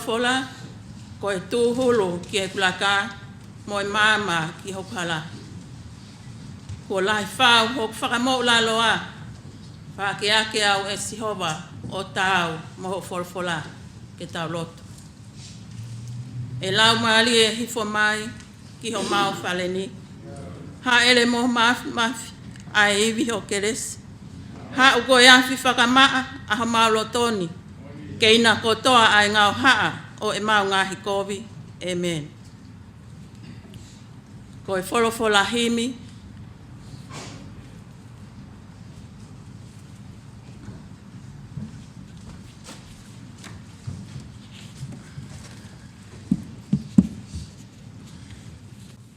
folofola ko e tūhulu ki e kulaka mo e mama ki hokala. Ko lai whau hok whakamau la loa. Whake ake au e sihova o tau mo folofola ke tau loto. E lau maali e hifo mai ki ho mau whaleni. Ha ele mo mafi a e iwi ho keresi. Ha uko e afi whakamaa a ho mau lotoni. Ke ina kotoa ai ngau haa o e mau ngahi kovi. Amen. Ko e folofola himi.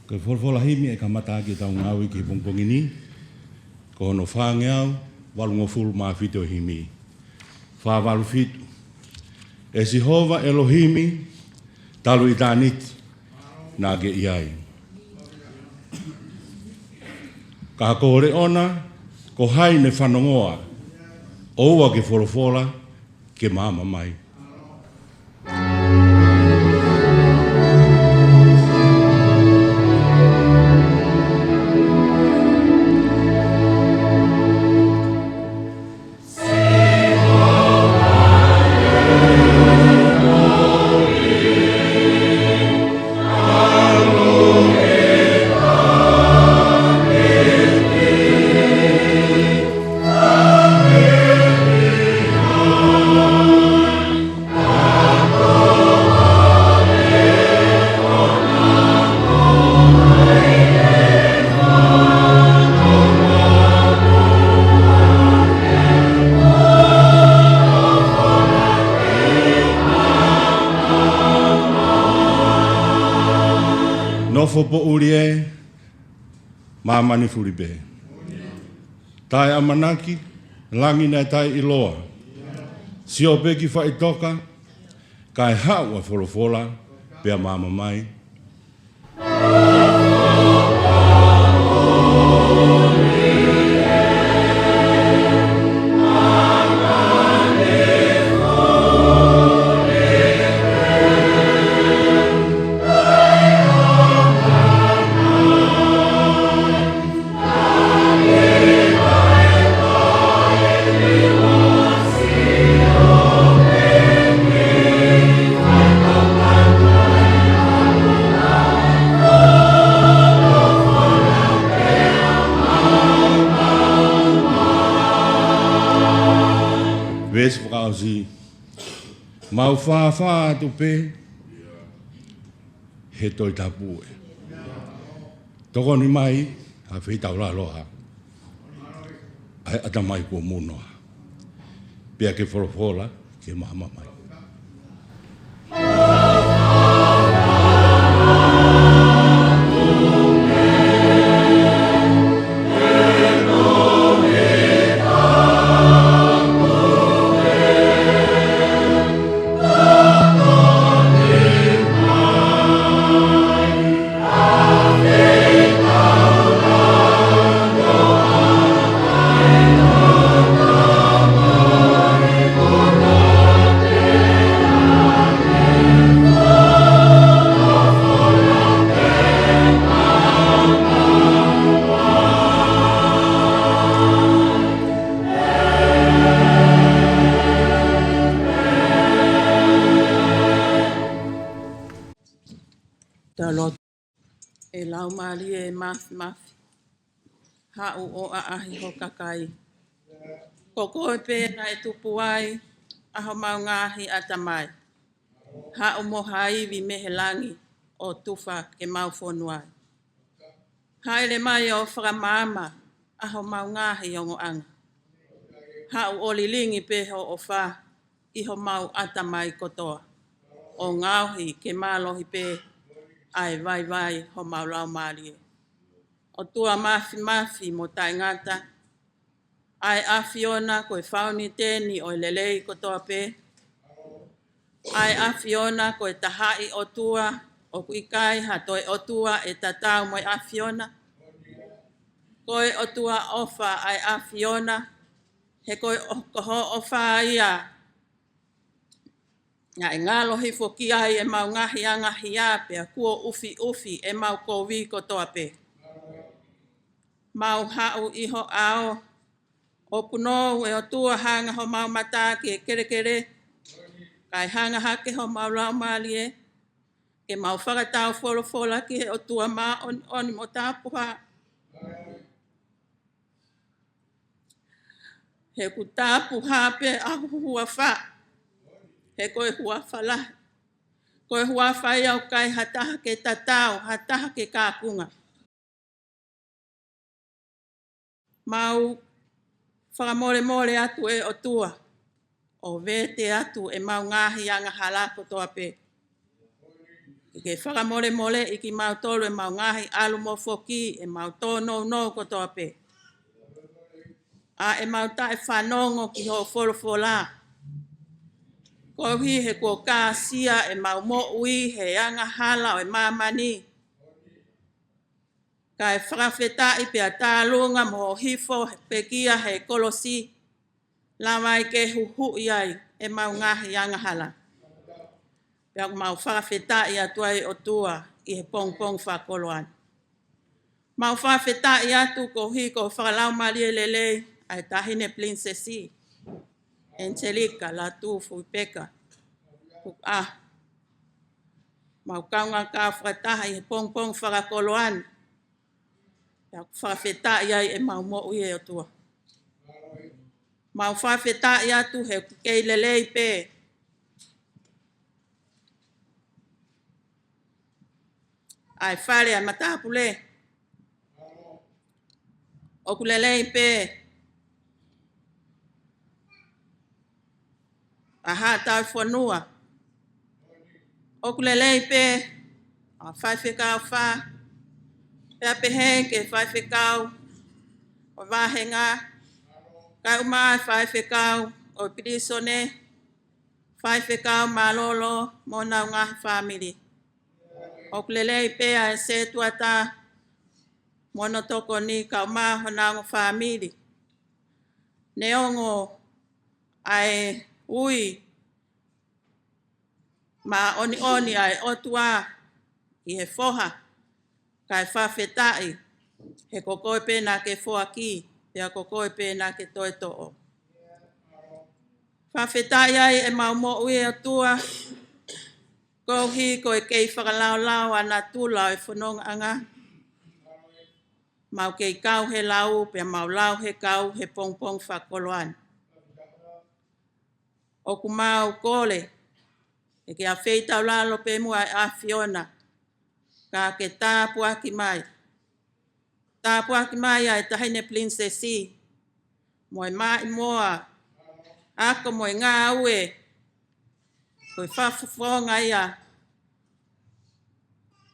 Ko folofola himi e kamata ki tau ngau i ki pongpongini. Ko no whangeau, walungo fulu maa fito himi. Whawalu fitu. E Jehova Elohimi, talu i tāniti, nā ge iai. Ka kore ona, ko haine whanongoa, oua ke folofola, ke mama mai. Nofo po urie, mamani furibe. Tai amanaki, langi nai tai iloa. Sio peki whaitoka, kai haua folofola, pea mama mai. Wes vrausi, mau wha tu pe, he toi tapu e. Toko ni mai, a whi tau la loha. Ai ata mai kua munoa. Pea ke folofola, ke mama mai. E lau maali e mafi. Hau o ahi ho kakai. Koko e pēna e tupu ai, aho mau ngahi atamai. Hau moha iwi mehe langi o tufa ke mau whonuai. Haere mai o whakamama, aho mau ngahi o ngoanga. Hau o lilingi peho o wha, iho mau atamai kotoa. O ngauhi ke mālohi pe ai vai ho mau lau maali. O tua mafi mo tai ngata. Ai afiona koe whauni tēni o lelei kotoa pe. Ai afiona koe tahai o tua o kuikai ha toi o tua e tatau moi afiona. Koe o tua ofa ai afiona. He koe o koho ofa ia. Ngā ngalo hi foki ai e mau ngahi angahi ape a kua ufi ufi e mau kowi ko toa pe. Mau hau iho ao o puno e o tua hanga ho mau mata ke kere kere. Kai hanga hake ho mau lau mali e. Ke mau whakatau wholo whola ki o tua ma oni mo tāpuha. He ku tāpuha pe ahu hua wha. He koe hua whala. Koe hua whai au kai hataha ke tatau, hataha ke kākunga. Mau whakamore more atu e o tua. O vete atu e mau ngahi anga halako toa pe. Ke whakamore more iki mau tolu e mau ngahi alu mo foki e mau tō no ko toa pe. A e mau tae whanongo ki ho wholofola. Ko hi he ko kāsia e mau mo ui he anga hala o e mamani. Kai whakawheta i pia tālunga mo hifo pe kia he kolosi. Lawai ke huhu iai e mau ngahi anga hala. Pia mau whakawheta i atua i o tua i he pong whakoloan. Mau whakawheta i atu ko hi ko whakalau mari e lele ai tahine princessi. Angelika, Lātūfuipeka, Tuku'aho. Mau kaunga ka whakataha i he pong whakakoloan. Pia whakawheta i ai e mau mo ui e o tua. Mau whawheta i atu he kei lelei pe. Ai whare a matapule. Oku lelei pe. Aha tau whanua. Oku lelei pe. A whaiwhekau wha. Pea pehe ke whaiwhekau. O wahenga. Kai umai whaiwhekau o pirisone, whaiwhekau malolo mo nau ngahi whamiri. O kulelei pea e se tuata mono toko ni kau maho nau whamiri. Neongo ai ui ma oni ai otua i he whoha kai whawhetai he kokoe pena ke whoaki. Pea kokoe pēnā ke toi to'o. Whawhetai ai e mau mo ui o tua. Kouhi koe kei whakalaulau ana tūlau e whanonga anga. Mau kei kau he lau, pea mau lau he kau he pong whakoloan. Oku mau kole. E ke a wheitau lalo pe mua a Fiona. Ka ke tāpua ki mai. Napua ki mai ai tahine princessi. Moimoi moa. Ako moi ngā ue. Koe whawhawhonga ia.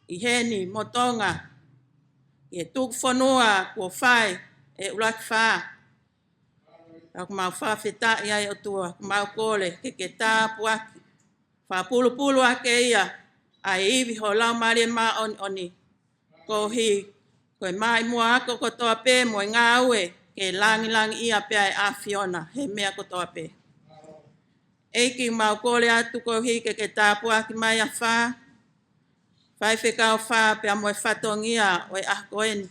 I heni motonga. I e tuku whanua kua whai e ulaki wha. Ako mau whawheta ia o tua. Mau kore ke tāpua ki. Whapulu ake ia. Ai iwi ho lau mari e maa oni. Ko hi. Koe mai mua ako kotoa pe mo ngā ue ke langi ia pe ai a Fiona he mea kotoa pe. Eiki mau kore atu ko hi ke tāpua ki mai a wha. Whaiwhekau wha pe a moe whatongia o e a koeni.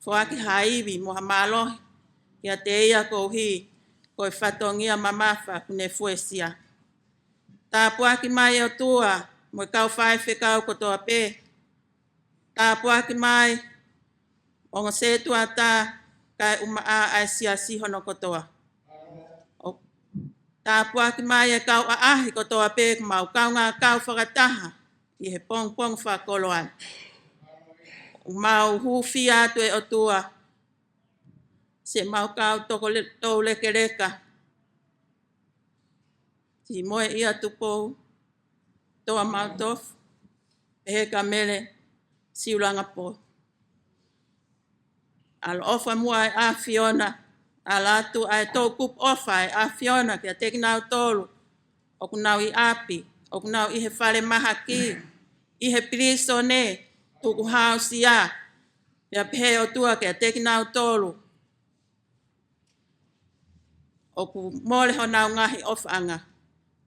Whoaki haiwi mo ha malohi. Kia te ia ko hi koe whatongia mamawha kune fuesia. Tāpua ki mai o tua mo kau whaiwhekau kotoa pe. Tāpua ki mai o se tuata kai umaa ai siasi hono kotoa. Tāpua ki mai e kau ahi kotoa pe mau kau ngā kau whakataha i he pong whakoloan. Mau huwhi atu e o tua. Se mau kau tau leke reka. Si moe ia Tupou. Toa mau tofu. E he ka mele siulanga po. Al ofa mua a Fiona, a Latu ai tō kup ofa a Fiona kia teki nau tolu, oku nau i api, oku nau i he whare maha ki, i he pirisone, Tuku'aho sia, kia pehe o tua kia teki nau tolu. Oku mole ho nau ngahi ofa anga,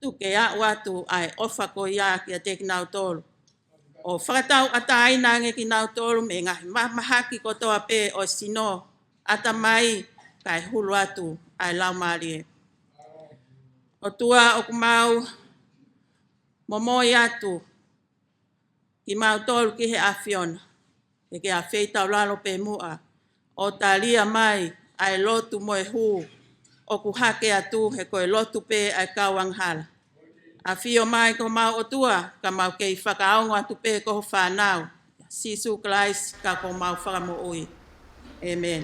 tuke a watu ai ofa ko ia ki a te ki nau tolu. O whakatau ata aina nge ki nau tolu me ngahi mahaki ko toa pe o sino ata mai kai hulu atu ai lau maari e. O tua o kumau momoi atu ki mau tolu ki he awhiona. E ke a wheitau lalo pe mua. O talia mai ai lotu moe hu o ku hake atu he koe lotu pe ai kauanghala. A whio mai ko mau o tua ka mau kei whakaongo atu pe ko whanau. Sisu Christ ka ko mau whakamo ui. Amen.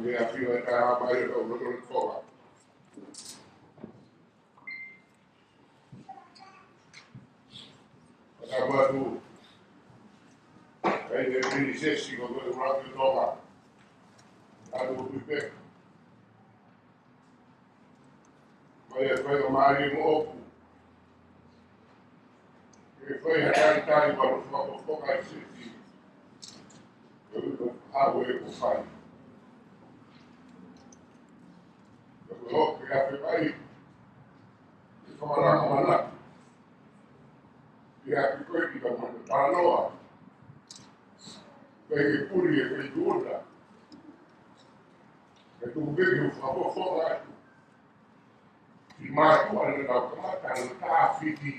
Magea Faiga Manuosoimaunga Tupou. Lātūfuipeka. Magea Faiga Manuosoimaunga. Faiga Tari Manuosoimaunga Majesty. Halaevalu Faiga. Okalani. Okalani. Latu. Paula. Faiga puri e Faiga. Tuku'aho. Napua na kamata na tāwhiti.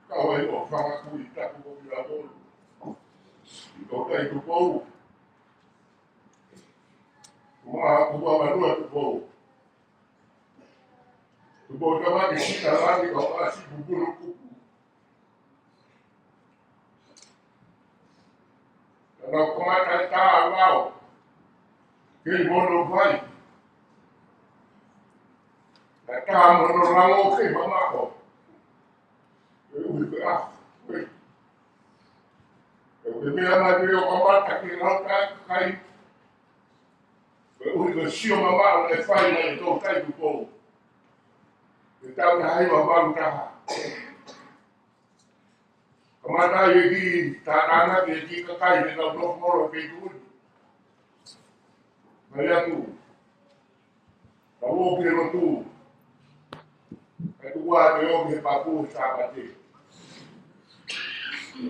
Kau e o whangaku I tapu o Halaevalu. I tōtai Tupou. Magea Faiga Tupou. Tupou tamaki sita lani o asi buburu kuku. Na kamata tā wao. Kei mono vai. Na tā mono rango kei mamako. Tuku'aho. E mea mai o kamata ki rauta kai. Ui sio mamao le whaina I tōtai Tupou. E tau na Halaevalu taha. Kamata I ki tātana ki ki kakai me tau nofu moro kei tūri. Latu. Tau ke Latu. E tuku'aho te o ke papu sāpate.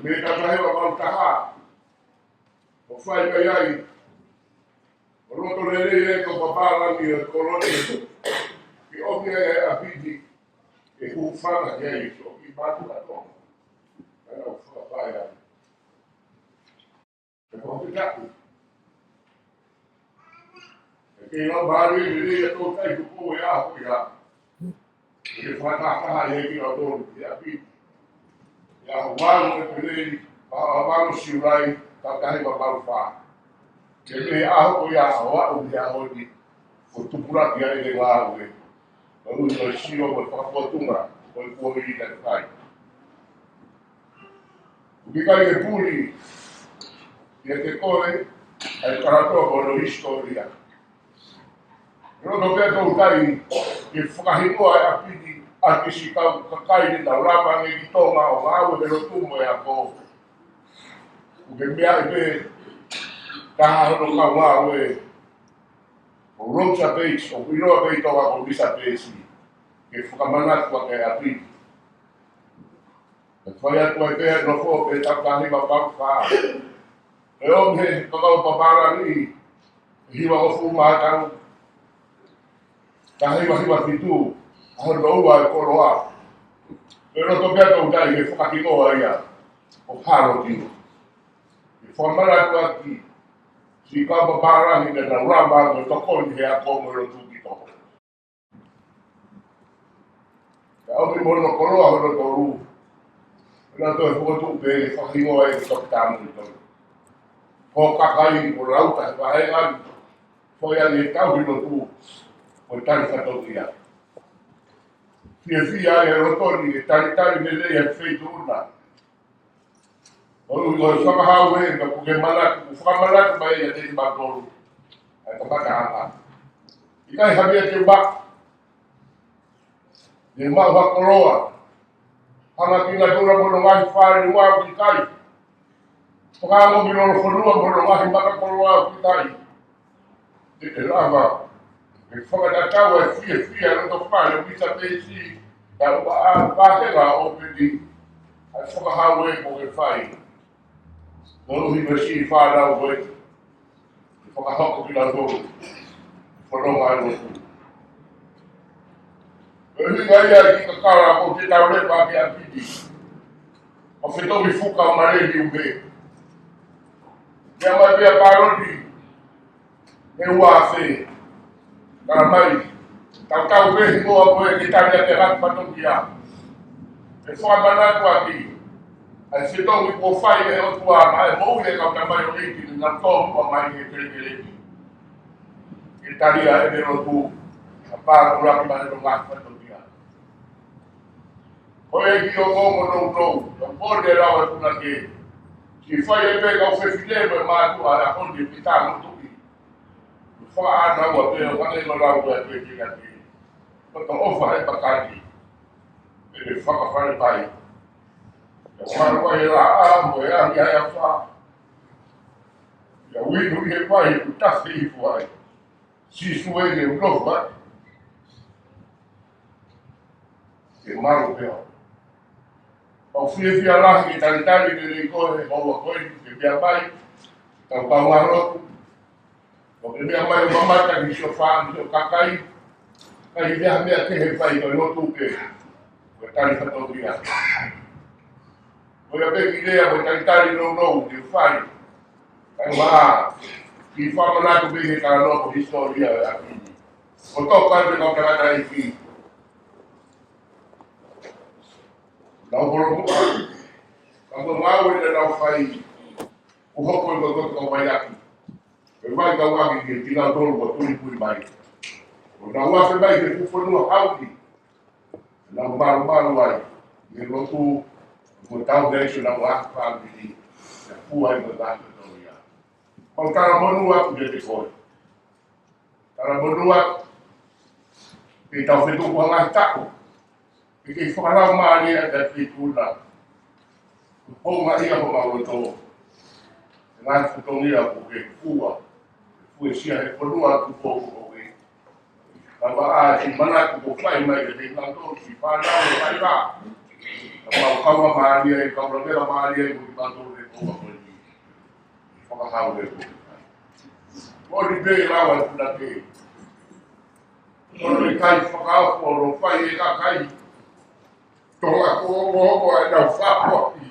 Me tau Halaevalu taha. O whai mai ai. O roto lele e ko papalani e koloni. Ki oke e apiti. E hufana ki ai. O ki batu na tonga. E o whai ai. E kote taku. E no bari lele e tōtai Tupou e aho I a. E whatataha e ki o tōru ki apiti. E aho walu e peleli. Walu siulai. Takahi Halaevalu wha. Ke me aho I a wa'u ki aho ni. O tupuraki ai le wāu e. O ui o sio mo whakapotunga. O I kua I te kai. Uki kai e puri. I te kore. Ai karatoa ko no historia. Roto pia tō kai. Ke whakahinoa e apiti. A ke si kau kakai ni tau rapa ngi ki tōma o ngāu e rotumo e a ko. Uke mea I pe. Taha hono kau ngāu e. O Rodger Bates, o Kuiroa Bates toka ko Lisa Bates. Ke whakamanatu a ke apiti. E whai atu e pēr no fō pe tautāhi Halaevalu wha. E o me kakau paparani. Hiwa o fu mātau. Tahi hiwa fitu. Aho noua e koroa. E roto pia tau tai ke whakakinoa ia. O haro tino. E whamanatu aki. Si kapa parani na ramba no tokoni he a komo ro tuki toko. Ka opi mono koroa hono toru. Na to e fukotu pe whakingoa e tokitamu I toru. Ko kakai o rauta e whahengan. Ko ia ni tau hino tu. O tari whatokia. Fia e rotoni e tari me lei e whaituna. O whakahau e ka puke manatu, whakamanatu mai e te imakoru. Ai ka matahanga. I kai habia te wak. Ne mau hakoroa. Hanga ki ngā tura mono ngahi whare ni wau ki kai. Whakamo ki loro whanua mono ngahi makakoroa ki kai. Te rama. E whakatatau e fia roto whare wisa pēsi. Ka wāhenga o piti. Ai whakahau e mo e whai. Nonu hi masi whānau koe. I whakahoko ki Latu. Whanonga ai motu. E hui ngai ai ki kakara ko te tau repa ki apiti. O whetowi whuka o mareli ume. Kia mai pia parodi. E ua whe. Kara mai. Tau pehi moa koe ki tari a te hatu patokia. E whamanatu aki. Ai whetowi ko whai e o tua mai mou e kau tamai o eiti ni ngā tōhua mai e kerekereki. E tari a e mero tū. A pāra uraki mai no ngā patokia. Koe ki o ngongo nou tau. O pōne rawa tuna ke. Si whai e pēka o whewhilema e mātua a honde pita no tuki. whaana ua pēo kane no lau ua pēti ati. Pata ofa e pakati. E le whakawhare pai. Ia wharua e la mo e ahi ai a wha. Ia winu i he pai e kutase i fuai. Si sue le ulofa. E maru pēo. Au fia lahi ki taritari ni le koe maua koe ke mea mai. Tau pauarotu. O ke mea mai o mamata ki sio whaan sio kakai. Kai mea mea ke he pai koe lotu ke. Koe tari whatoria. Koe a peki lea koe taritari nou ke whai. Kai waa. Ki whamanatu pe he karanoko historia e aki. O tō kante kau tangata e ki. Nau horo mua, kama mau e nau whai uhoko i koto kau mai aki. E mai kau aki ki e tina tolu wa tuli pui mai. O nau wafe mai ke kufonua hauki. Nau maru ai, i lotu mo tau deisho nau aki whaaki ni. E pua i koto aki tolu ia. Mau tara monu aku de te koe. Tara monu aku, ke tau whetu kua ngai tako. E kei whakarau maari a te whituna. Honga ia ho mauroto. E ngai whutongia ko ke kua. Kue sia he whanua Tupou ko ke. Kawa a si manatu ko whai mai ke te kanto si whanau e mai rā. Kawa kawa maari e kawa mera maari e ko kanto e koa koe ni. Whakahau e ko. Mori pe rawa e puna ke. Mori kai whakau ko ro whai e ka kai. Tonga ko e nau whapua i.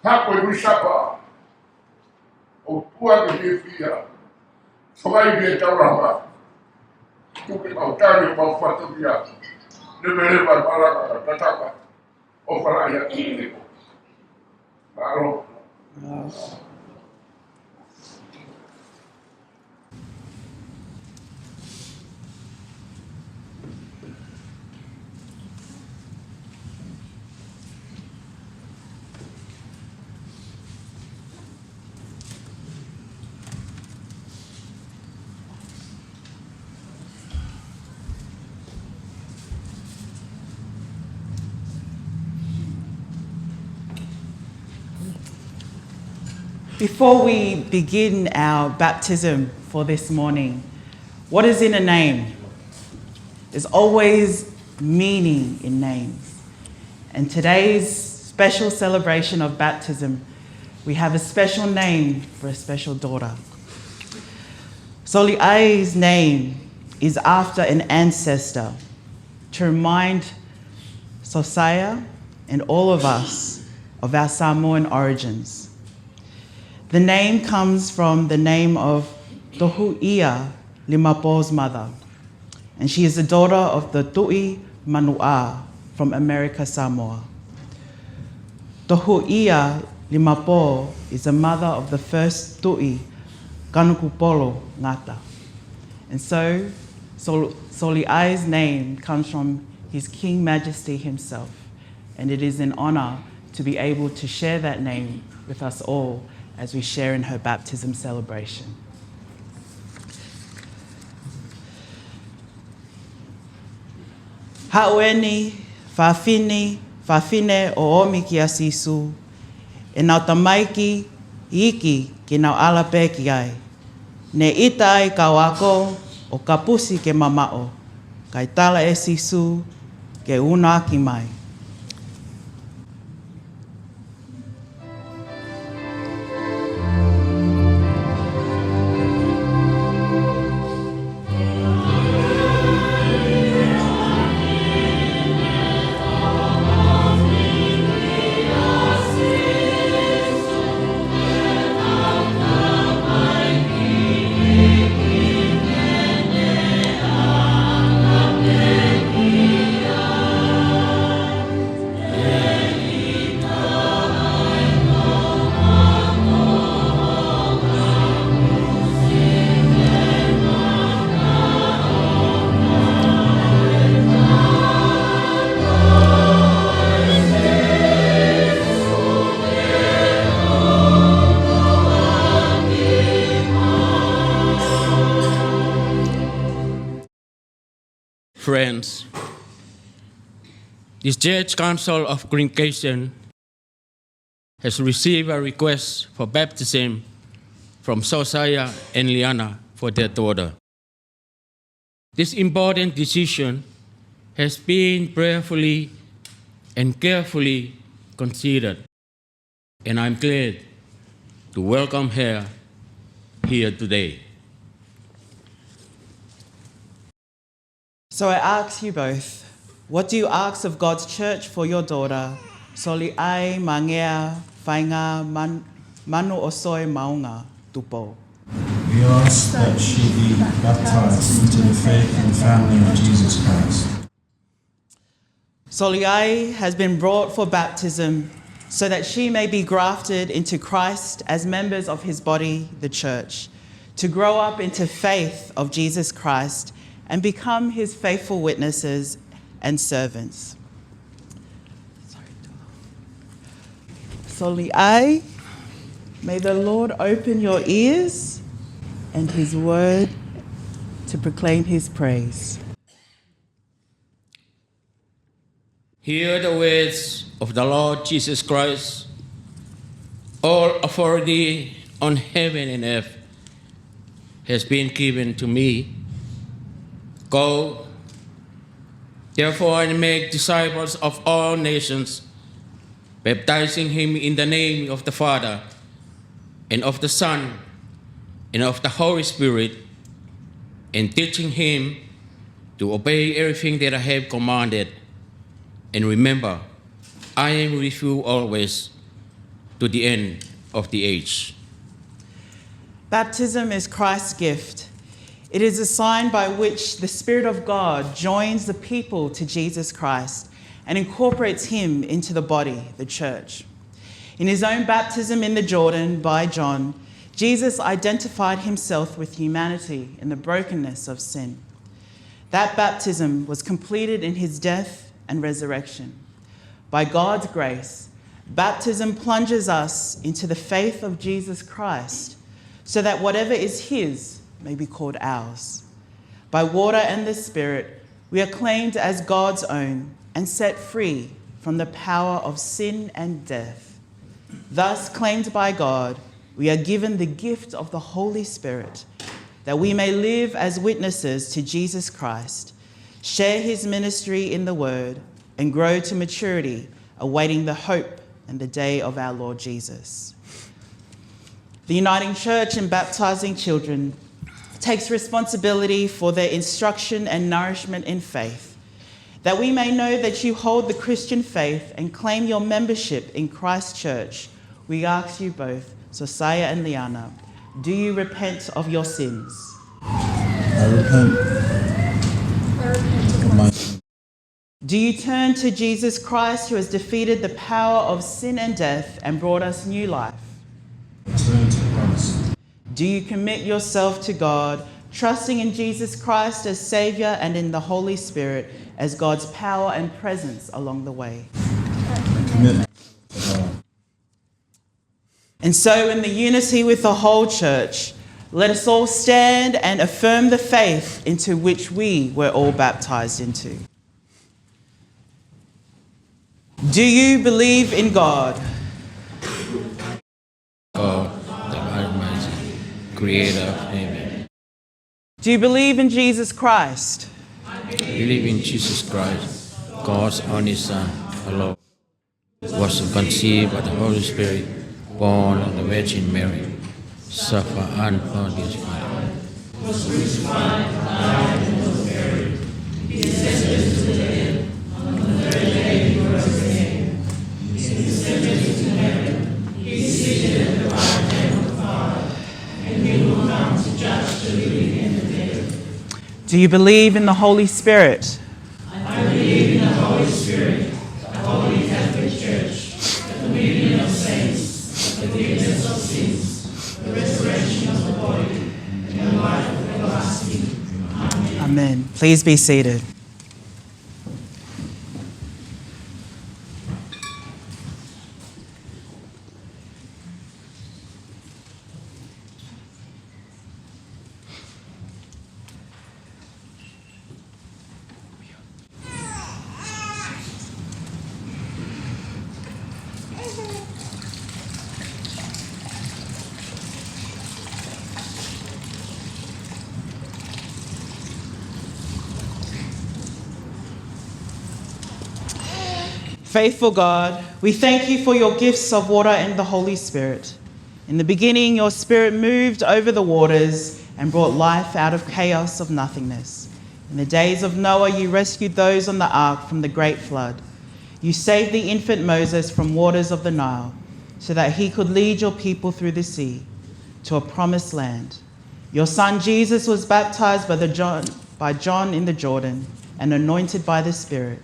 Hapo i wisapa. O tua ke he fia. Whakai ke taurama. Tuke au tari o mau whaturia. Nebere mai maraka tataka. O wharai a kīneko. Maro. Before we begin our baptism for this morning, what is in a name? There's always meaning in names. And today's special celebration of baptism, we have a special name for a special daughter. Soli'ai's name is after an ancestor to remind Sosaya and all of us of our Samoan origins. The name comes from the name of Tohu'ia Limapo's mother, and she is the daughter of the Tu'i Manua from America Samoa. Tohu'ia Limapo is the mother of the first Tu'i Kanukupolo Ngata. And so Soli'ai's name comes from his King Majesty himself, and it is an honor to be able to share that name with us all as we share in her baptism celebration. Haueni, whawhine o omi ki a sisu, e nau tamaiki iki ki nau alape ki ai. Ne ita ai ka wako o ka pusi ke mamao, kai tala e sisu ke una ki mai. friends, this Church Council of Congregation has received a request for baptism from Soli'ai and Liana for their daughter. This important decision has been prayerfully and carefully considered, and I'm glad to welcome her here today. So I ask you both, what do you ask of God's church for your daughter, Soli'ai Magea Faiga Manuosoimaunga Tupou? We ask that she be baptized into the faith and family of Jesus Christ. Soli'ai has been brought for baptism so that she may be grafted into Christ as members of his body, the church, to grow up into faith of Jesus Christ and become his faithful witnesses and servants. Soli'ai, may the Lord open your ears and his word to proclaim his praise. Hear the words of the Lord Jesus Christ. All authority on heaven and earth has been given to me. Go, therefore, and make disciples of all nations, baptizing him in the name of the Father, and of the Son, and of the Holy Spirit, and teaching him to obey everything that I have commanded. And remember, I am with you always to the end of the age. Baptism is Christ's gift. It is a sign by which the Spirit of God joins the people to Jesus Christ and incorporates him into the body, the church. In his own baptism in the Jordan by John, Jesus identified himself with humanity in the brokenness of sin. That baptism was completed in his death and resurrection. By God's grace, baptism plunges us into the faith of Jesus Christ so that whatever is his may be called ours. By water and the Spirit, we are claimed as God's own and set free from the power of sin and death. Thus, claimed by God, we are given the gift of the Holy Spirit, that we may live as witnesses to Jesus Christ, share his ministry in the word, and grow to maturity, awaiting the hope and the day of our Lord Jesus. The Uniting Church in baptizing children takes responsibility for their instruction and nourishment in faith, that we may know that you hold the Christian faith and claim your membership in Christ's church. We ask you both, Soli'ai and Liana, do you repent of your sins? I repent of my sins. Do you turn to Jesus Christ, who has defeated the power of sin and death and brought us new life? I turn to Christ. Do you commit yourself to God, trusting in Jesus Christ as Saviour and in the Holy Spirit as God's power and presence along the way? I commit to God. And so, in the unity with the whole church, let us all stand and affirm the faith into which we were all baptized into. Do you believe in God? God, the Almighty, Creator of heaven. Do you believe in Jesus Christ? Believe in Jesus Christ, God's only Son, our Lord, was conceived by the Holy Spirit, born of the Virgin Mary, suffered and was crucified. Was crucified, died, and was buried. He descended to the dead. On the third day he rose again. He descended to heaven. He is seated at the right hand of the Father, and he will come to judge the living and the dead. Do you believe in the Holy Spirit? I believe in the Holy Spirit, the Holy Catholic Church, the communion of saints, the forgiveness of sins, the resurrection of the body, and the life everlasting. Amen. Amen. Please be seated. Faithful God, we thank you for your gifts of water and the Holy Spirit. In the beginning, your Spirit moved over the waters and brought life out of chaos of nothingness. In the days of Noah, you rescued those on the ark from the great flood. You saved the infant Moses from waters of the Nile, so that he could lead your people through the sea to a promised land. Your son Jesus was baptized by John in the Jordan and anointed by the Spirit.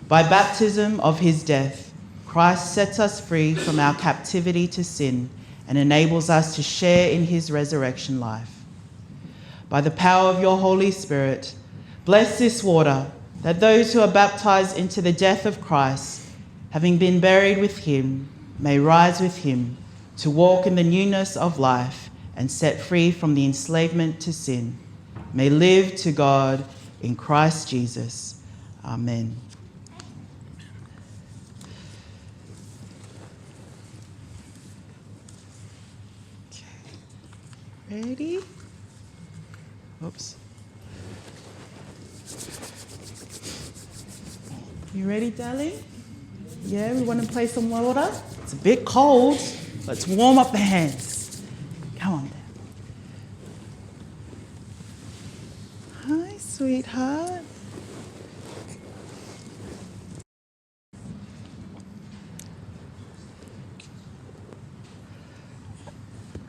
By baptism of his death, Christ sets us free from our captivity to sin and enables us to share in his resurrection life. By the power of your Holy Spirit, bless this water, that those who are baptized into the death of Christ, having been buried with him, may rise with him to walk in the newness of life and set free from the enslavement to sin, may live to God in Christ Jesus. Amen. Ready? Oops. You ready, darling? Yeah, we want to play some water? It's a bit cold. Let's warm up the hands. Come on, Dad. Hi, sweetheart.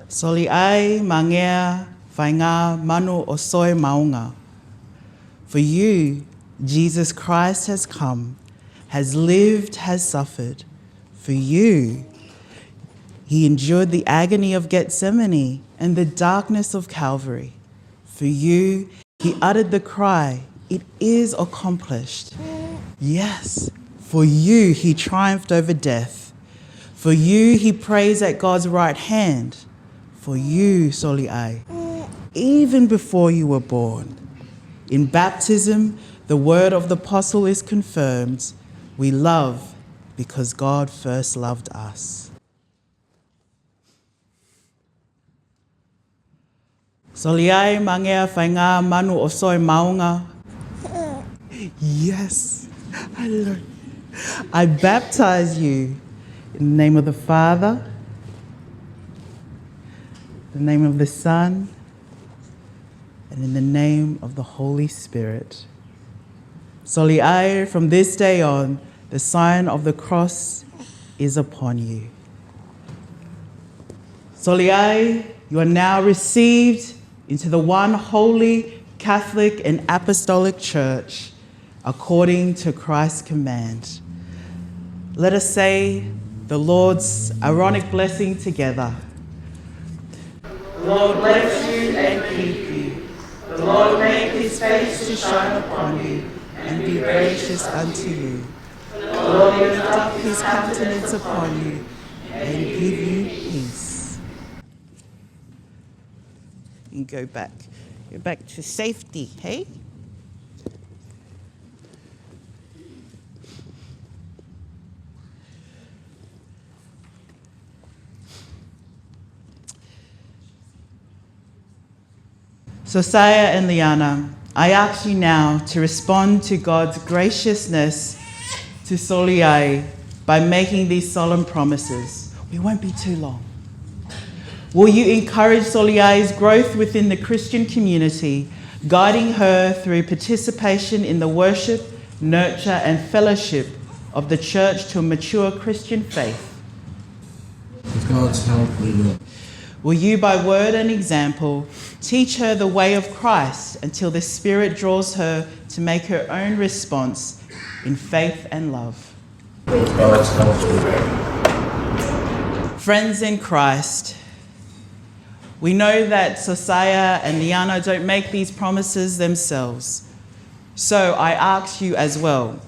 Soli'ai Magea Faiga Manuosoimaunga. For you, Jesus Christ has come, has lived, has suffered. For you, he endured the agony of Gethsemane and the darkness of Calvary. For you, he uttered the cry, "It is accomplished." Yes, for you, he triumphed over death. For you, he prays at God's right hand. For you, Soli'ai, even before you were born. In baptism, the word of the apostle is confirmed. We love because God first loved us. Soli'ai Magea Faiga Manuosoimaunga. Yes, I baptize you in the name of the Father, in the name of the Son, and in the name of the Holy Spirit. Soli'ai, from this day on, the sign of the cross is upon you. Soli'ai, you are now received into the one holy, Catholic, and Apostolic Church, according to Christ's command. Let us say the Lord's Aaronic blessing together. The Lord bless you and keep you. The Lord make his face to shine upon you and be gracious unto you. The Lord lift up his countenance upon you and give you peace. And go back to safety, hey? Josiah and Liana, I ask you now to respond to God's graciousness to Soli'ai by making these solemn promises. We won't be too long. Will you encourage Soli'ai's growth within the Christian community, guiding her through participation in the worship, nurture, and fellowship of the church to a mature Christian faith? With God's help, we will. Will you, by word and example, teach her the way of Christ until the Spirit draws her to make her own response in faith and love? With God's help, we will. Friends in Christ, we know that Josiah and Liana don't make these promises themselves. So I ask you as well,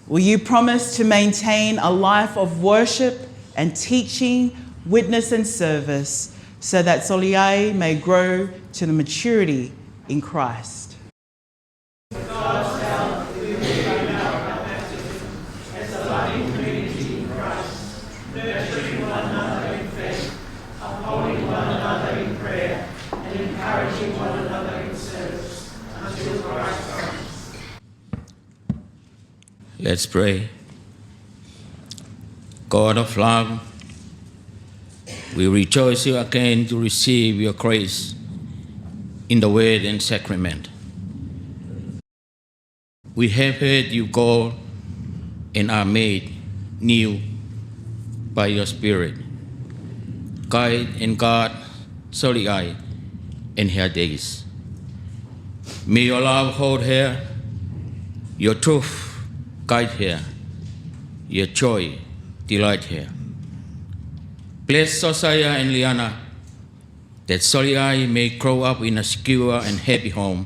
will you promise to maintain a life of worship and teaching, witness and service, so that Soli'ai may grow to the maturity in Christ? God's help, we may find our baptism as a loving community in Christ, nurturing one another in faith, upholding one another in prayer, and encouraging one another in service, until Christ comes. Let's pray. God of love, we rejoice you again to receive your grace in the word and sacrament. We have heard you call and are made new by your Spirit. Guide and guard Soli'ai in her days. May your love hold her, your truth guide her, your joy delight her. Bless Josiah and Liana, that Soli'ai may grow up in a secure and happy home.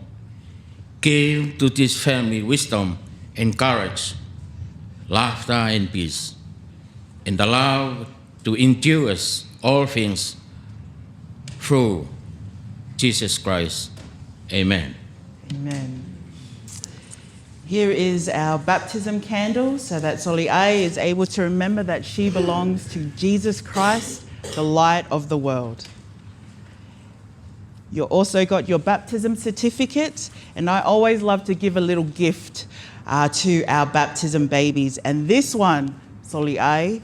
Give to this family wisdom and courage, laughter and peace, and the love to endure all things through Jesus Christ. Amen. Amen. Here is our baptism candle so that Soli'ai is able to remember that she belongs to Jesus Christ, the light of the world. You also got your baptism certificate, and I always love to give a little gift to our baptism babies. And this one, Soli'ai,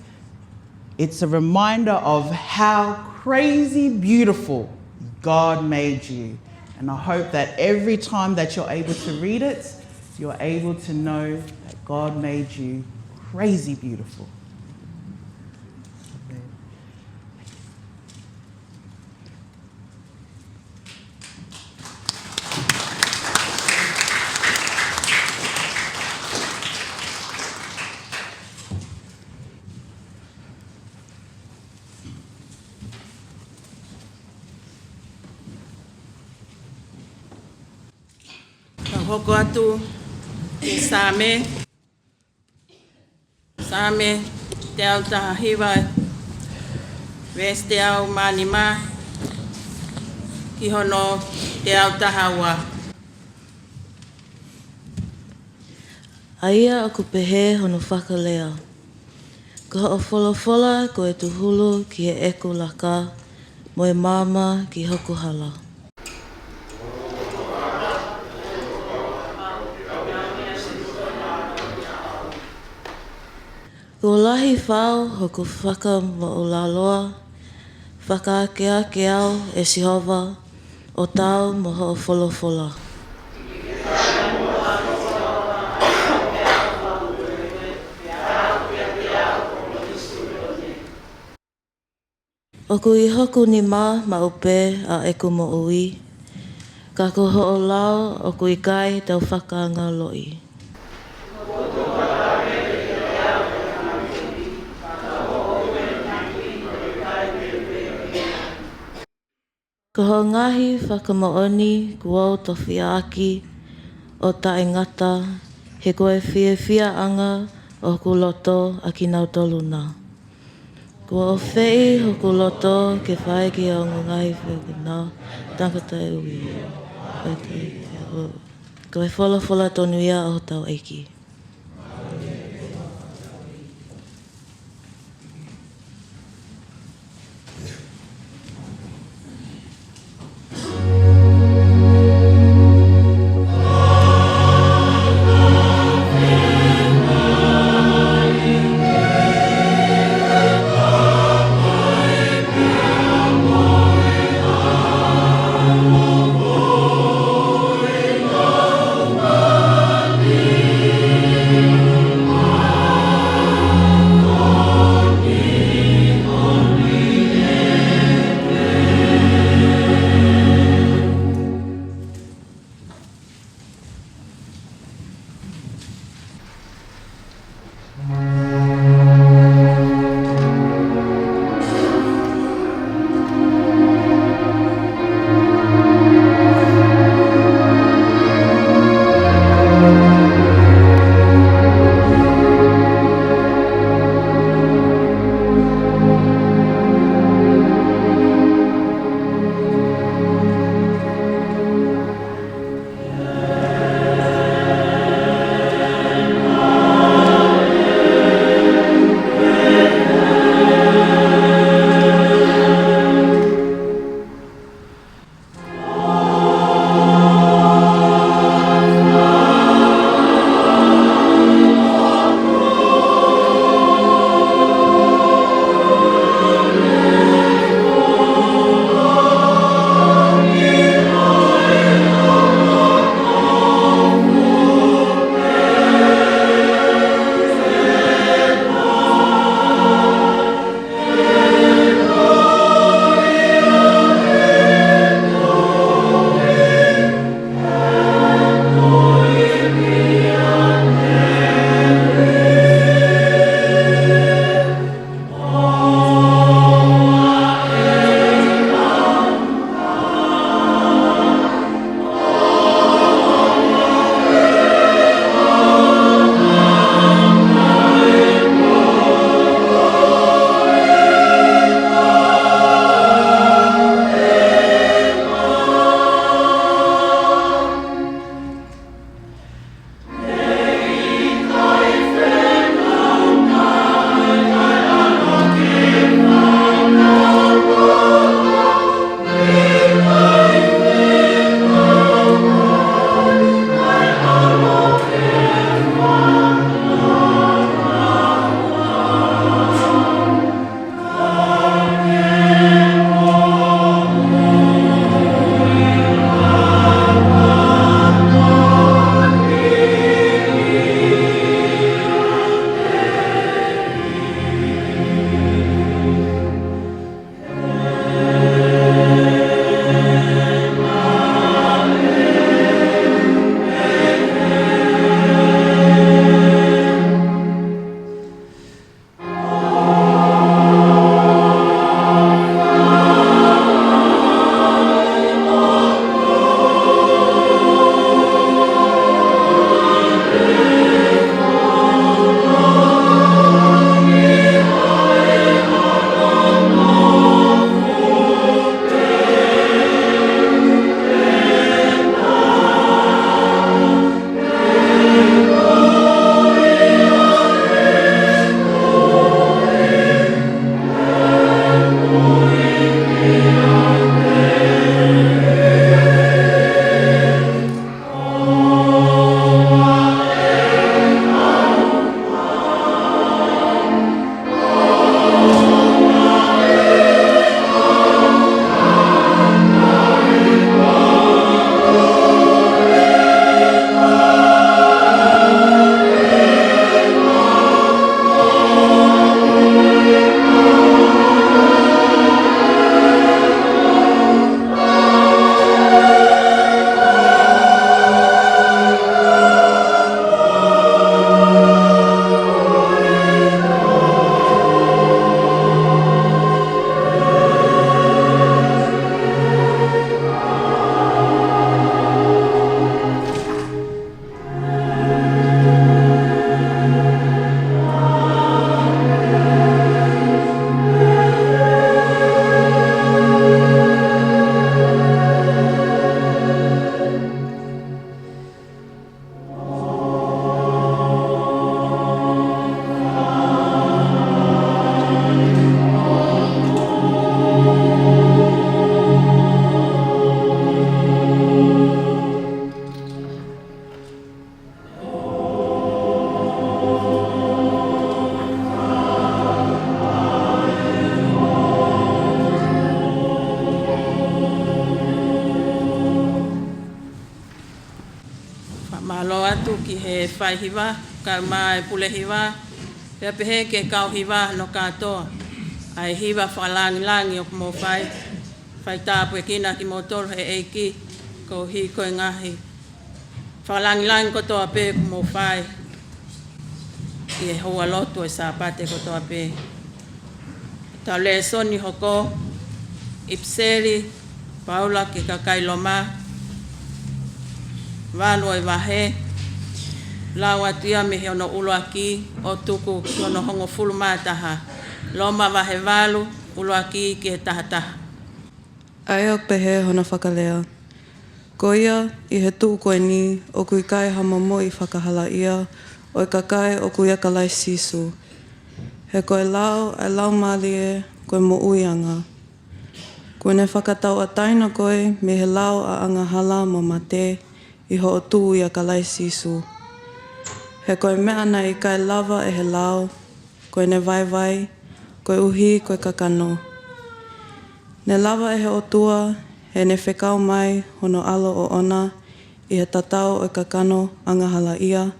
it's a reminder of how crazy beautiful God made you. And I hope that every time that you're able to read it, you're able to know that God made you crazy beautiful. Hoko atu e Same te au taha hiwa ves te au manima ki hono te au taha wa. Aia aku pehe hono whakalea. Ko ho wholofola ko e tuhulu ki e eko laka mo e mama ki hoku hala. Ko lahi whao hoko whaka mo o laloa, whakaakea ke au e Sihova o tau mo ho wholofola. O ku I hoku ni ma upe a eku mo ui, ka ko ho o lao o ku I kai tau whakaanga loi. Ko ho ngahi whakamooni kua o tawhia aki o ta ngata he koe whia anga o ku loto a ki nau toluna. Kua o whei ho ku loto ke whae ki o ngahi whia tangata e ui. Koe whola tonu ia o tau eiki. Amen. Latu ki he whai hiwa, ka mai pule hiwa, pia pehe ke kau hiwa no katoa. Ai hiwa whakalangi o mo whai tāpu e kina ki mo tolu he eiki, ko hi koe ngahi. Whakalangi kotoa pe mo whai, i e hoa lotu e sāpate kotoa pe. Tau le soni hoko, ipseri, Paula ki kakai loma, wānu e wahe, lau atua me he ono ulo aki, o tuku ki ono hongo fulu mātaha, loma Halaevalu, ulo aki ki e tahataha. Ai o pehe hona whakalea. Ko ia i he tuu koe ni, o kui kai hama moi whakahala ia, o i kakai o kui akalai sisu. He koe lau, ai lau malie, koe mo uianga. Koe ne whakatau a taina koe, me he lau a anga hala ma mate, i ho o tuu i akalai sisu. He koe mea na i kai lava e he lau, koe ne vai, koe uhi, koe kakano. Ne lava e he o tua, he ne whekau mai, hono alo o ona, i he tatau o kakano anga hala ia.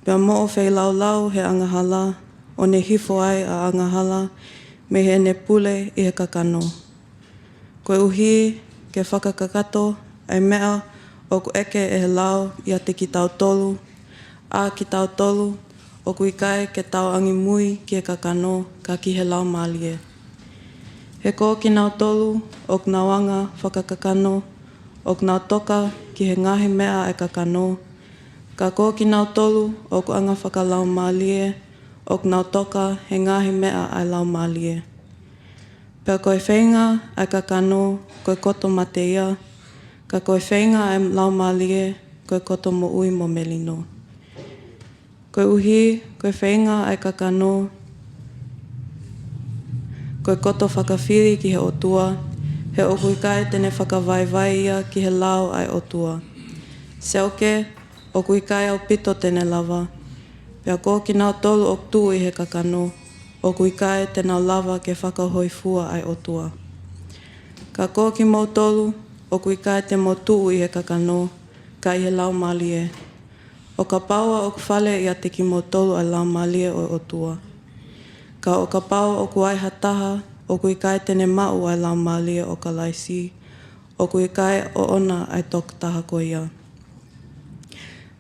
Pea mo o whei lau he anga hala, o ne hifo ai a anga hala, me he ne pule i he kakano. Koe uhi, ke whakakakato, ai mea, o ku eke e he lau, ia te ki tau tolu, a ki tau tolu, o kui kai ke tau angi mui ki e kakano, ka ki he lau malie. He ko ki nau tolu, o ku nau anga whakakakano, o ku nau toka ki he ngahi mea e kakano, ka ko ki nau tolu, o ku anga whakalau malie, o ku nau toka he ngahi mea ai lau malie. Pea koe whainga ai kakano, koe koto mate ia, ka koe whainga ai lau malie, koe koto mo ui mo melino. Koe uhi, koe whainga ai kakano, koe koto whakawhiri ki he otua, he okui kai tene whakawai ia ki he lau ai otua. Seoke, okui kai au pito tene lava, pea ko ki nau tolu o tū i he kakano, okui kai tena lava ke whakahoi fua ai otua. Ka ko ki mau tolu, okui kai te mo tū i he kakano, ka i he lau malie. O ka paua o ku whale ia te ki mo tolu ai lau malie o otua. Ka o ka paua o ku ai hataha, o kui kai tene mau ai lau malie o ka laisi, o kui kai o ona ai tok taha ko ia.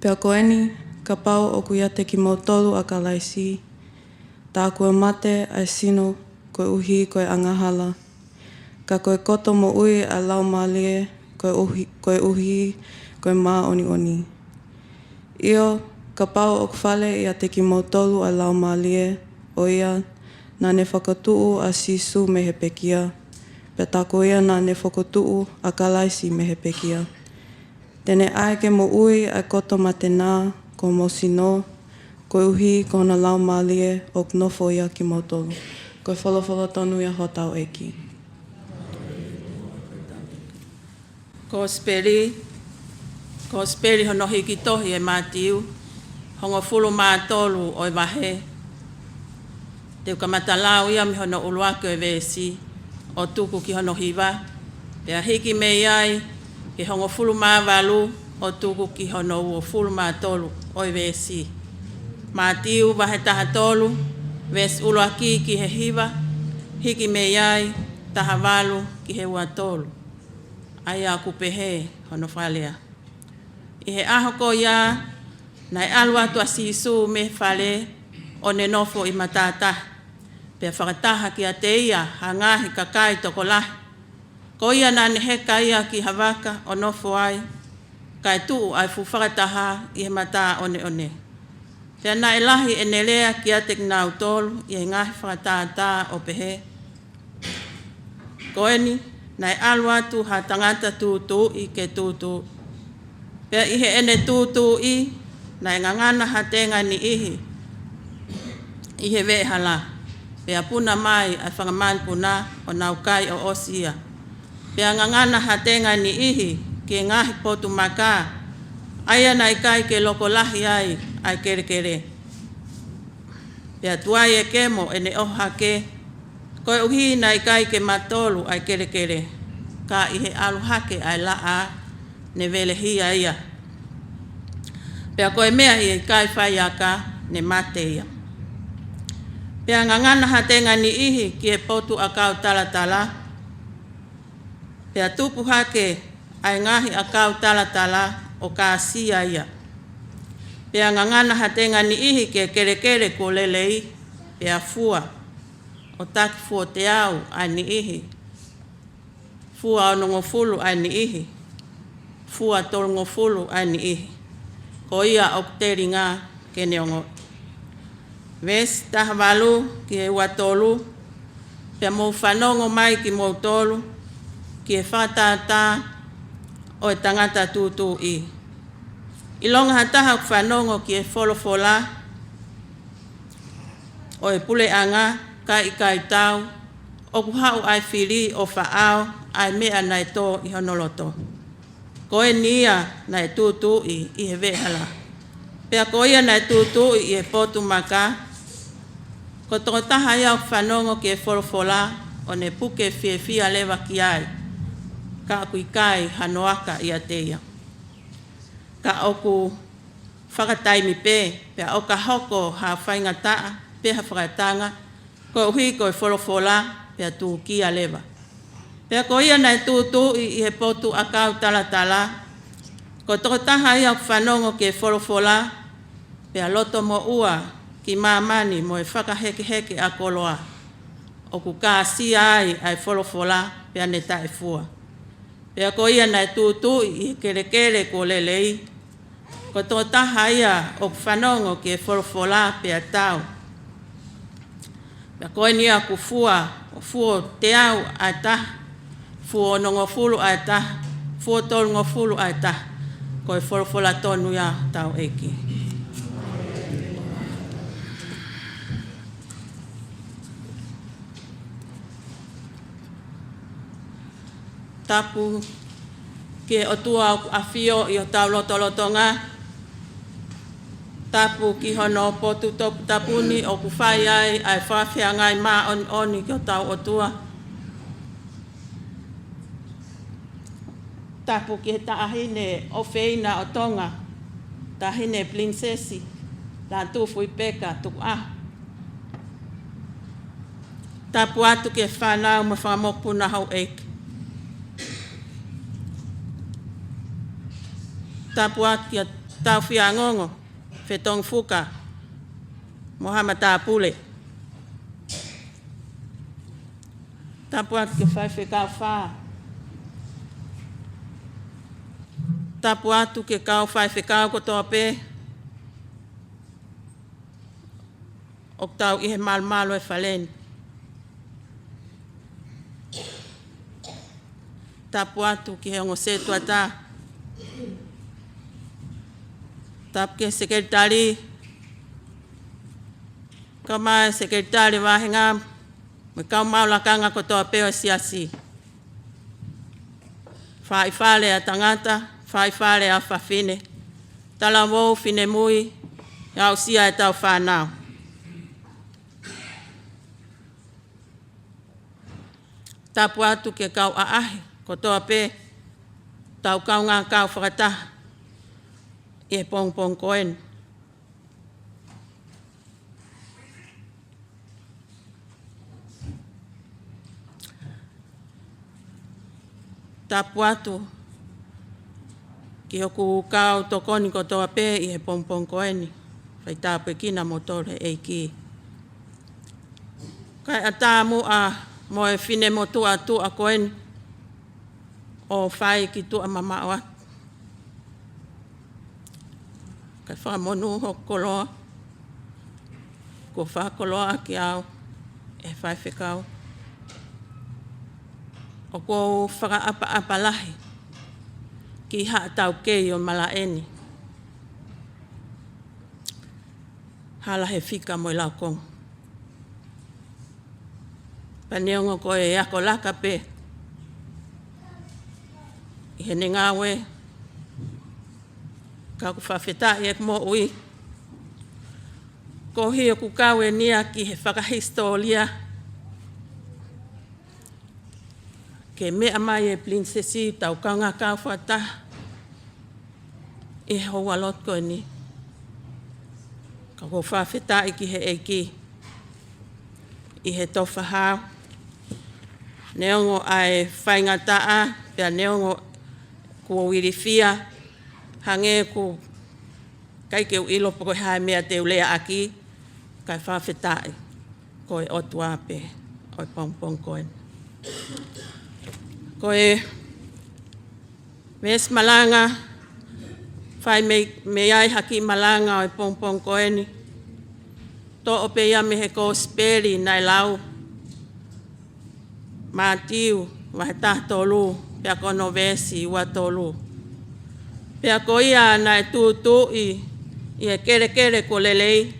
Pea koeni, ka pau o kui ate ki mau tolu a ka laisi, tā koe mate ai sino, koe uhi, koe angahala, ka koe koto mo ui ai lau malie, koe uhi, koe maa oni. Io, ka pau o ku whale ia te ki mau tolu ai lau malie, o ia, nā ne whakatuu a sisu me he pekia, pe tako ia nā ne whakatuu a kalaisi me he pekia. Tene ai ke mo ui ai koto mate nā, ko mo sino, koe uhi ko na lau malie o knofo ia ki mau tolu. Koe wholowholo tonu ia hotau eki. Ko speri hono hiki tohi e mātiu, hongo fulu mātolu o i wahe. Te ukamatalao ia mi hono uluake o i vesi, o tuku ki hono hiwa. Pea hiki me iai, ki hongo fulu māwalu, o tuku ki hono uo fulu mātolu o i vesi. Mātiu wahe taha tolu, ves uluaki ki he hiwa, hiki me iai, taha walu ki he ua tolu. Ai a kupehe hono whalea. I he aho ko ia, nai alu atu a sisu me whale o ne nofo i matata. Pea whakataha ki a te ia, hangahi kakai toko lahi. Ko ia nā ne heka ia ki hawaka o nofo ai, kai tuu ai fu whakataha i he mata one. Pea nā e lahi e nelea ki a te nau tolu i he ngahi whakatata o pehe. Koeni, nai alu atu ha tangata tūtū i ke tūtū. Pea i he ene tūtū i, nai ngangana ha tenga ni ihi. I he vehala. Pea puna mai ai whangaman puna o nau kai o osia. Pea ngangana ha tenga ni ihi ki ngahi potu maka. Aia nai kai ke loko lahi ai kere. Pea tuai e kemo ene oha ke. Koe uhi nai kai ke matolu ai kere. Ka i he alu hake ai laa ne vele hia ia. Pea koe mea i kai whaiaka ne mateia. Pea ngangana hatenga ni ihi ki e potu a kau talatala. Pea tupu hake ai ngahi a kau talatala o ka asia ia. Pea ngangana hatenga ni ihi ke kere ko lelei. Pea fua o taki fua te au ai ni ihi. Fua o nongofulu ai ni ihi. Fua tol ngofulu ai ni ihi. Ko ia o kuteri ngā kene ongo. Ves tahavalu ki e watolu. Pea mou whanongo mai ki mou tolu. Ki e whatata o e tangata tūtū i. I longa hataha ku whanongo ki e wholofola. O e pule anga ka i kai tau. O ku hau ai whiri o whaao ai mea nai tō i honoloto. Ko e nia nai tūtū i he vehala. Pea ko ia nai tūtū i e potu maka. Ko toko taha ia ku whanongo ki e wholofola o ne puke fia lewa ki ai. Ka aku i kai hanoaka i ateia. Ka oku whakataimi pē, pea o ka hoko ha whainga taa, pē ha whakatanga, ko hui ko e wholofola, pea tū kia lewa. Pea ko ia nai tūtū i he potu a kau talatala, ko toko taha ia ku whanongo ki e wholofola, pea loto mo ua ki mamani mo e whakaheke a koloa. O ku ka sia ai wholofola, pea ne tae fua. Pea ko ia nai tūtū i kere ko lelei. Ko tō taha ia o whanongo ki e wholofola pea tau. Pea koe ni a ku fua, o fua te au ai taha. Fua o nongofulu ai taha. Fua tolu ngofulu ai taha. Ko e wholofola tonu ia tau eki. Tapu ke o tua a fio i o tau lotolotonga. Tapu ki hono potu topu tapuni o ku whai ai whawhia ngai mā oni ki o tau o tua. Tapu ki he taahine o whina o tonga. Taahine princesi. Lātūfuipeka Tuku'aho. Tapu atu ki e whanau ma whamokpuna hau eiki. Tapu atu ki a tau whia ngongo, whetong fuka, mohama tāpule. Tapu atu ki whaiwhekau whaa. Tapu atu ki kau whaiwhekau kotoa pē. O tau i he malmalo e whaleni. Tapu atu ki he ongo setua tā. Tapu ke sekretari. Kau mai sekretari wahenga. Me kau maulakanga kotoa peo siasi. Whaifale a tangata. Whaifale a whawhine. Tala wou whine mui. Iau sia e tau whanau. Tapu atu ke kau aahi. Kotoa pē. Tau kau ngā kau whakataha. E pong koen. Tapu atu ki hoku kau tokoni kotoa pē i he pong koeni. Whai tāpu e kina motore e ki. Kai a tā mua mo e whine mo tua koeni. O whai ki tua mama o atu. Kai whamonu ho koloa. Ko whakoloa ki au. E whaiwhekau. O ko whakaapa lahi. Ki haa tau kei o malaeni. Halahe whika mo i lau kongo. Paneongo ko e ako laka pē. I he ngawe. Ka ku whawheta i ek mo ui. Ko hio ku kawe nia ki he whakahistoria. Ke mea mai e princesi tau kaunga kau whata. I he hoa lot koe ni. Ka ko whawhetai ki he eiki. I he tofa hao. Neongo ai whaingataa, pia neongo kua wirifia, hange ku kai ke ilo po hai mea te ulea aki, kai whawhetai, koe otua pe, oi pongpong koe. Koe mes malanga, whai me ai haki malanga oi pongpong koe ni, to ope ia me he ko speri nai lau, Matiu, wahetah tolu, pia kono vesi wa tolu. Pia ko ia nai tūtui, ia kere ko lelei,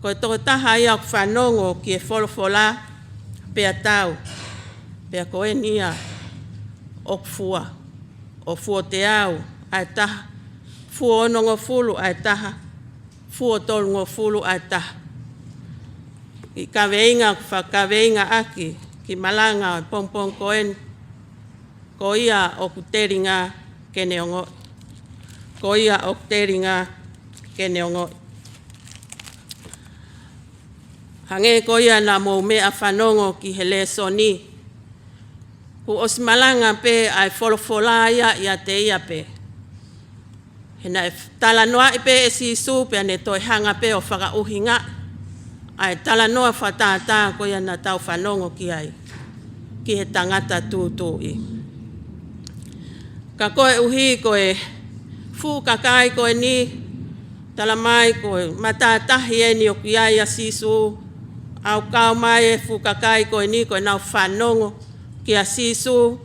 ko toko taha ia whanongo ki e wholofola, pia tau. Pia ko e nia okfua, o fuo te au, ai taha. Fuo onongo fulu, ai taha. Fuo tolungo fulu, ai taha. I kaweinga aki, ki malanga o pongpong koen, ko ia o kuteringa kene ongo. Ko ia o kuteringa kene ongo. Hange ko ia na mo mea whanongo ki hele soni. Ku os malanga pe ai wholofola ia te ia pe. Hena e tala noa ipe e sisu pe ane toi hanga pe o whakauhinga. Ai tala noa whatata ko ia na tau whanongo ki ai. Ki he tangata tūtui. Ka koe uhi koe fu kakai koe ni, tala mai koe matatahi e ni o ki ai a sisu, au kau mai e fu kakai koe ni koe nau whanongo ki a sisu,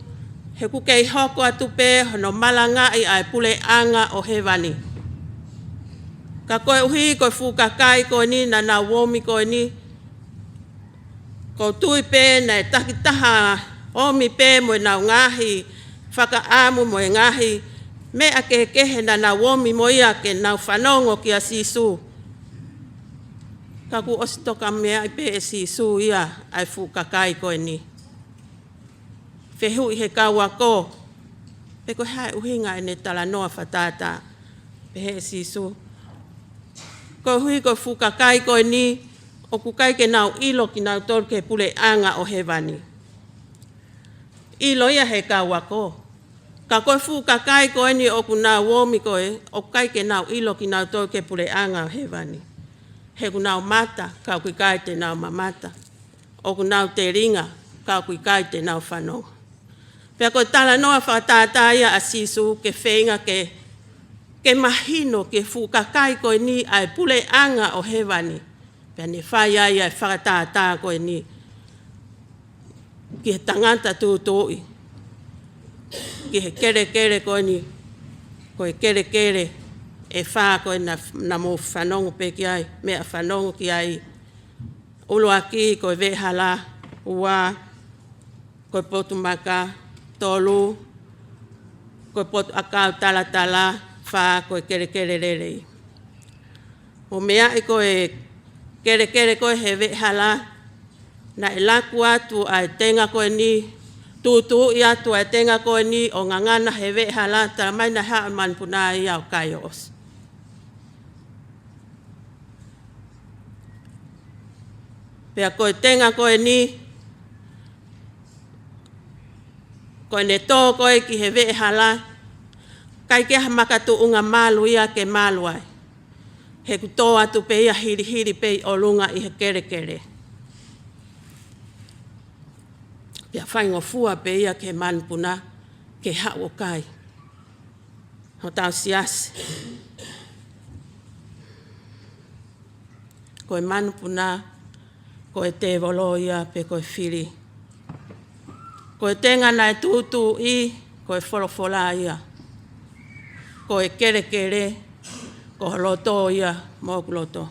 he kukei hoko atu pe hono malangai ai pule anga o hewani. Ka koe uhi koe fu kakai koe ni na nau womi koe ni, ko tui pe na e takitaha omi pe mo nau ngahi, whakaamu mo e ngahi, me a kehe na nau womi mo ia ke nau whanongo ki a sisu. Ka ku ositoka mea i pe e sisu ia ai fu kakai koe ni. Whehu i he kaua ko, pe koe hai uhinga e ne tala noa whatata, pe he e sisu. Ko hui ko fu kakai koe ni, o kukai ke nau ilo ki nau tolu ke pule anga o hewani. Ilo ia he kaua ko. Ka koe fu kakai koe ni o ku nau womi koe, o kai ke nau ilo ki nau tolu ke pule anga o hewani. He ku nau mata, ka kui kai te nau mamata. O ku nau te ringa, ka kui kai te nau whanonga. Pea koe tala noa whakatata ia a sisu ke whenga ke mahino ke fu kakai koe ni ai pule anga o hewani. Pea ne whai ai ai whakatata koe ni. Ki he tangata tūtui. Ki he kere koe ni. Koe kere e wha koe na mo whanongo pe ki ai. Mea whanongo ki ai. Ulu aki koe vehala, ua, koe potumaka, tolu, koe potu akau tala, wha koe kere rerei. O mea i koe kere koe he vehala, na e laku atu ai tenga koe ni, tūtū i atu ai tenga koe ni, o ngangana he vehala, tala mai na haa manpuna i au kai os. Pea koe tenga koe ni, koe ne tō koe ki he vehala, kai kia makatu unga malu ia ke malu ai. He ku tō atu pe ia hiri pe o lunga i he kere. Pea whaingo fua pe ia ke manpuna ke hao kai. Ho tau siasi. Koe manpuna, koe te volo ia pe koe whiri. Koe tenga nai tūtū i, koe wholofola ia. Koe kere, ko loto ia, mōku loto.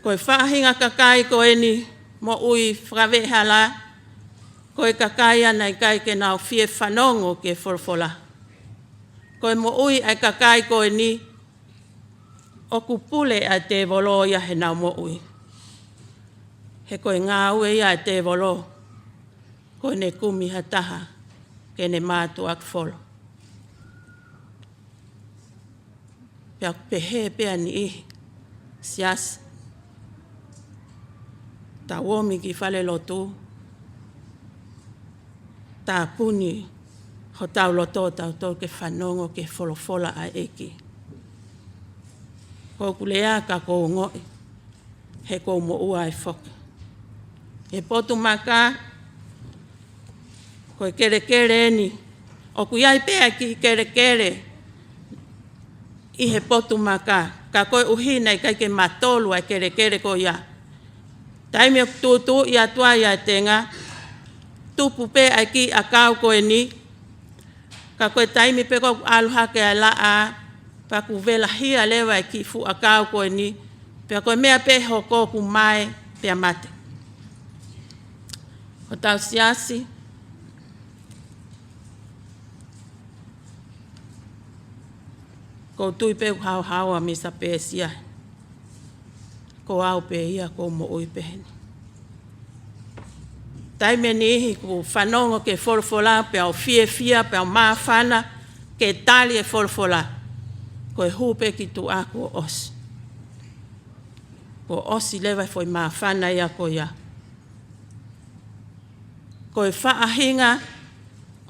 Koe whahinga kakai koe ni, mo ui whawehala, koe kakai anai kai ke nau fie whanongo ke wholofola. Koe mo ui ai kakai koe ni, o kupule ai te volo ia he nau mo ui. He koe ngā ue ia te volo, koe ne kumi hataha, ke ne mātu ak wholo. Pea pehe pea ni ihi. Sias. Ta womi ki fale lotu. Ta puni. Ho tau loto tau tau ke whanongo ke wholofola a eki. Ko kulea ka ko ngoi. He ko mo ua e whoka. E potu maka. Ko kere kere ni. O kuyai pea ki kere kere. I he potu maka. Ka koe uhina i kai ke matolu ai kere kere ko ia. Taimi o tutu i atua i a tenga. Tupu pe ai ki a kau koe ni. Ka koe taimi pe ko aluha ke a la a. Pa ku vela hia lewa i ki fu a kau koe ni. Pe koe mea pe hoko ku mai pe mate. O tau siasi. Ko tui pe hau hawa misa pe sia. Ko au pe ia ko mo ui pe heni. Taime ni ihi ku whanongo ke wholofola pe au fia pe au maafana ke tali e wholofola. Ko e hupe ki tu aku o osi. Ko osi lewa foi maafana ia ko ia. Ko e whaahinga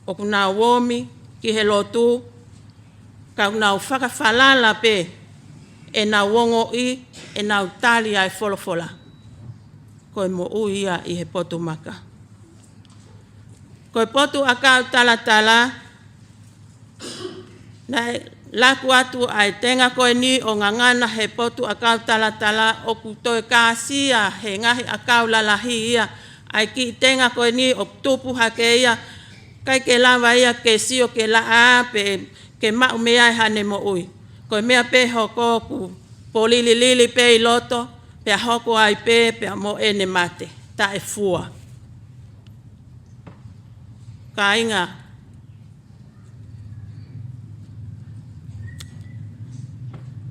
o kuna womi ki he lotu. Ka nau whakawhalala pe e nau wongo i e nau tali ai wholofola. Ko e mo ui ia i he potu maka. Ko e potu a kau tala. Na laku atu ai tenga koe ni o ngangana he potu a kau tala o kutoe kāsia he ngahi a kau lalahi ia. Ai ki tenga koe ni o tupu hake ia. Kai ke lawa ia ke sio ke la a pe ke mau mea hane mo ui. Koe mea pe hoko ku polili pe i loto, pe hoko ai pe mo ene mate. Ta e fua. Ka inga.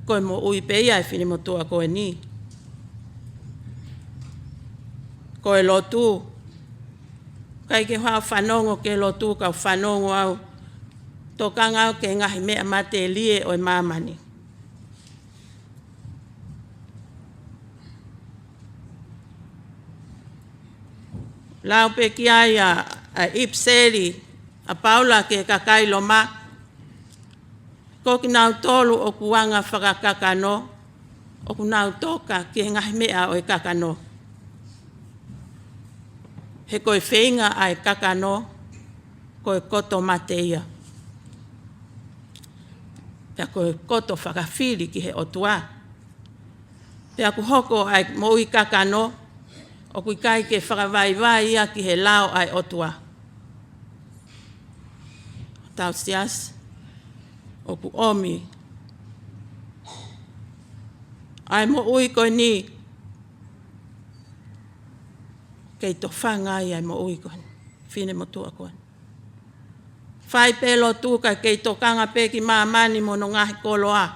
Koe mo ui pe ia e fini mo tua koe ni. Koe lotu. Kai ke hao whanongo ke lotu ka whanongo au. Toka ngau ke ngahi mea mate lie o mamani. Lau pe ki ai a ipseri a Paula ke kakai loma. Ko ki nau tolu o kuanga whakakakano. O ku nau toka ke ngahi mea o e kakano. He koe whenga ai kakano. Koe koto mate ia. Pea koe koto whakawhiri ki he otua. Pea ku hoko ai moui kakano, o kui kai ke whakawaiwai ia ki he lao ai otua. Tau sias, o ku omi. Ai moui koe ni, kei to whangai ai moui koe ni. Whine mo tua koe. Whai pelo tuka kei tokanga pe ki maamani mono ngahi koloa.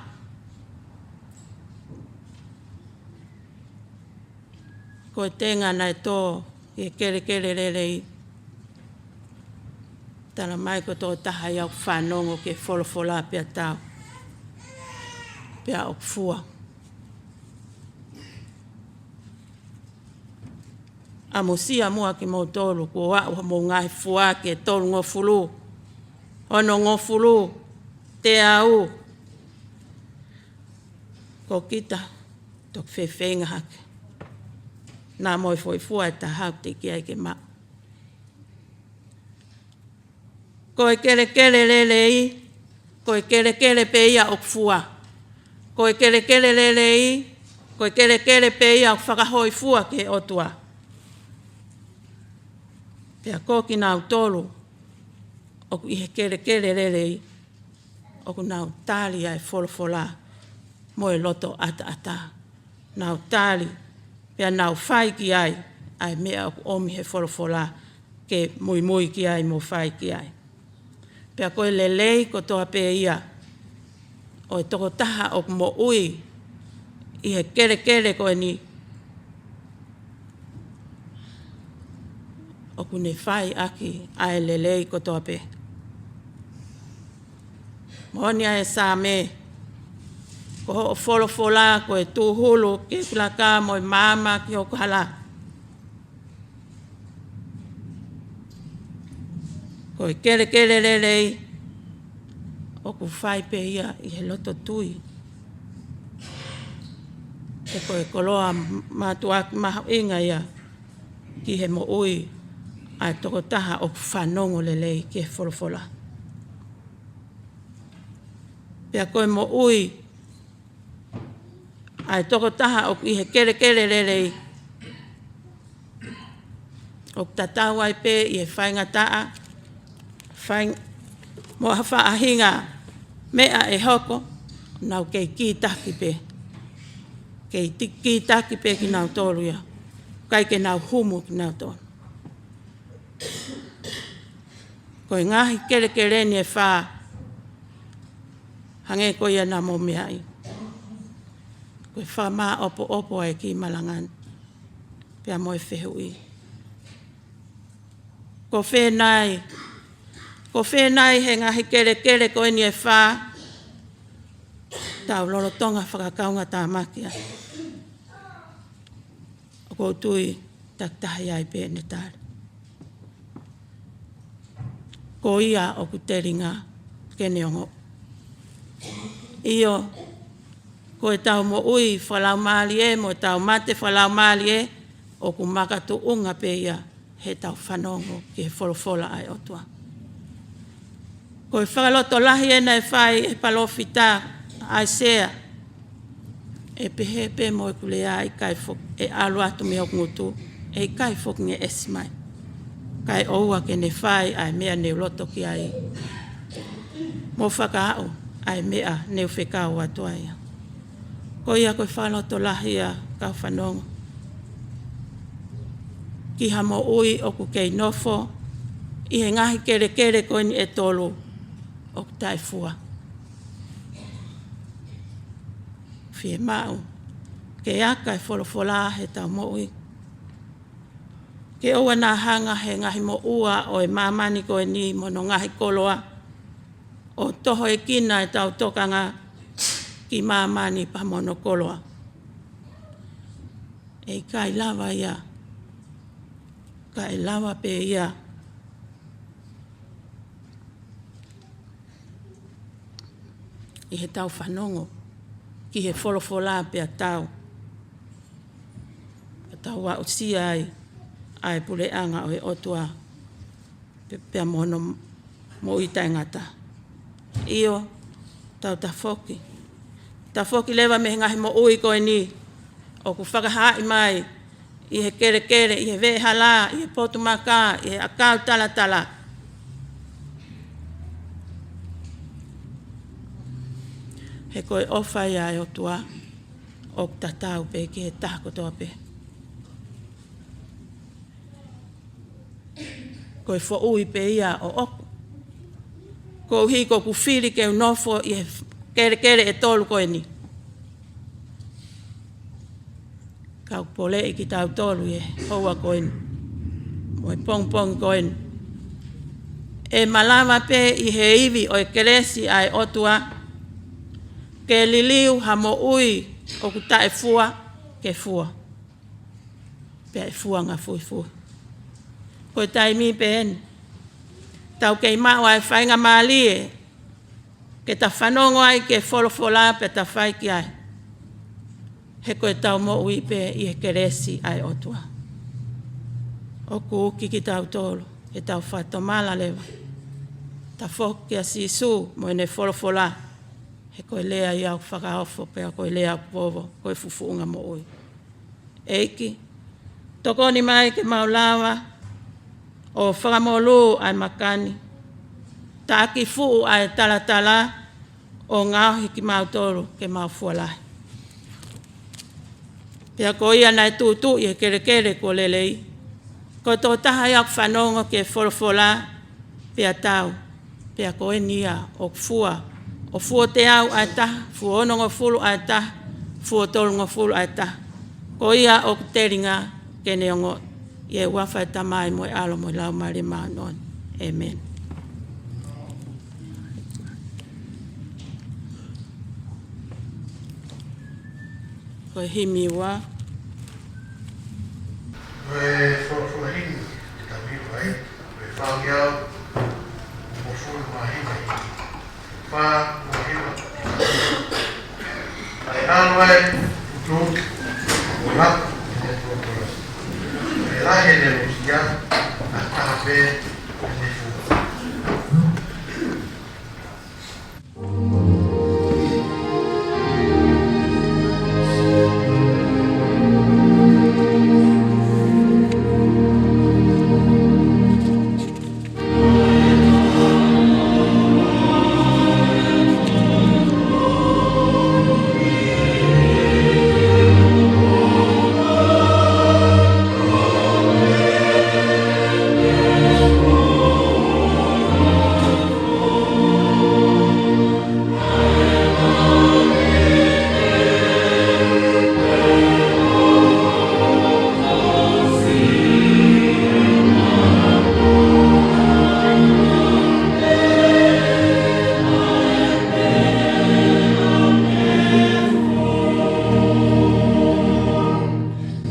Ko tenga nai tō e kere rerei. Tana mai ko tō taha iau whanongo ke wholofola pia tau. Pia o fua. A mosia mua ki mo tōru ko wau mo ngahi fua ke tōru ngō fulu. Ono ngofulu, te au. Ko kita, tok whewhenga hake. Nā moi foi fua ta hau te ki ai ke ma. Ko e kere lelei, ko e kere pe ia o fua. Ko e kere lelei, ko e kere pe ia o whakahoi fua ke otua. Pea ko ki nau tolu. Oku ihe kere rerei, oku nau tali ai wholofola, moe loto ata. Nau tali, pia nau whai ki ai mea oku omi he wholofola, ke moimoi ki ai mo whai ki ai. Pia koe lelei ko toa pe ia, o e toko taha oku mo ui, ihe kere koe ni. Oku ne whai aki ai lelei ko toa pe. Monia e sa me. Ko ho folofola ko e tūhulu ke kulaka mo mama ki o hala. Ko e kere lelei o ku whai pe ia I he loto tui. E ko e koloa mātuaki maha inga ia ki he mo ui ai toko taha o ku whanongo lelei ki he folofola. Pea koe mo ui ai toko taha o I he kere lelei o tatau ai pe I he whainga taa mo hawha ahinga mea e hoko nau kei ki taki pe kei ki taki pe ki nau tolu ia kai ke nau humu ki nau tolu ko ngahi kere ni e wha hange ko ia na mo mea I ko e wha maa opo ai ki malangan pia mo e whehui ko whenai he ngahi kere ko ni e wha tau lolo tonga whakakaunga tā makia o ko tui taktahi ai pe ne tāre ko ia o ku teringa kene ongo Iyo, ko e tau mo ui whalau maali e, mo e tau mate whalau maali e, o ku makatu unga pe ia he tau whanongo ki he wholofola ai otua. Ko e whakaloto lahi e nei whai e palofita ai sea, e pehe pe mo e kulea I kai fok, e alu atu me o ngutu, e kai fok nge esmai. Kai oua ke ne whai ai mea ne loto ki ai. Mo whakaau. Ai mea neu whekau atua ia. Ko ia koe whaloto lahi a kau whanongo. Ki hamo ui o ku kei nofo, I he ngahi kere koe ni e tolu o ku tai fua. Whie mau, ke aka e wholofola he tau mo ui. Ke oua nā hanga he ngahi mo ua o e mamani koe ni mono ngahi koloa. O toho e kina e tau tokanga ki mamani pa mono koloa. E kai lava ia. Kai lava pe ia. I he tau whanongo. Ki he wholofola pe a tau. A tau wa o sia ai. Ai pule anga o e otua. Pe a mono mo i taingata. Iyo, tau tafoki. Tafoki lewa me ngahi mo ui koe ni. O ku whakahai mai. I he kere, I he vehala, I he potumaka, I he akau tala. He koe ofai ai o tua. O tatau pe ki he tako toa pe. Koe fo ui pe ia o oku. Ko hi ko ku whiri ke unofo I he kere e tolu koe ni. Kau pole I ki tau tolu I hoa koe ni. Mo e pong koe ni. E malama pe I he iwi o e keresi ai otua. Ke liliu hamo ui o ku ta e fua ke fua. Pe e fua nga fui. Koe tai mi pe eni. Tau kei maua e whainga maali e, ke ta whanongo ai ke wholofola pe ta whai ki ai. He koe tau mo ui pe I he keresi ai otua. O ku uki ki tau tolu, e tau whatomala lewa. Ta whoki a sisu mo ne wholofola, he koe lea I au whakaofo pe a koe lea povo, koe fufuunga mo ui. Eiki, tokoni mai ke maulawa, o whakamolu ai makani. Tāki fuu ai tala o ngāhi ki mautoro ke maufualahi. Pea ko ia nai tūtū I he kere ko lelei. Ko tō taha iak whanongo ke wholofola pea tau. Pea ko e nia o fua. O fua te au ai taha, fua onongo fulu ai taha, fua tolungo fulu ai taha. Ko ia o teringa kene ongo. Ie wawhai tamai mo alo mo lau mare maanon. Amen. ko himi wa. For him, kami vai, whāngiau, o fulu mahina, wha mahina. Ai anwai, tu, o lak, e tuakola. E lahe ne musia, a tahape, ne fua.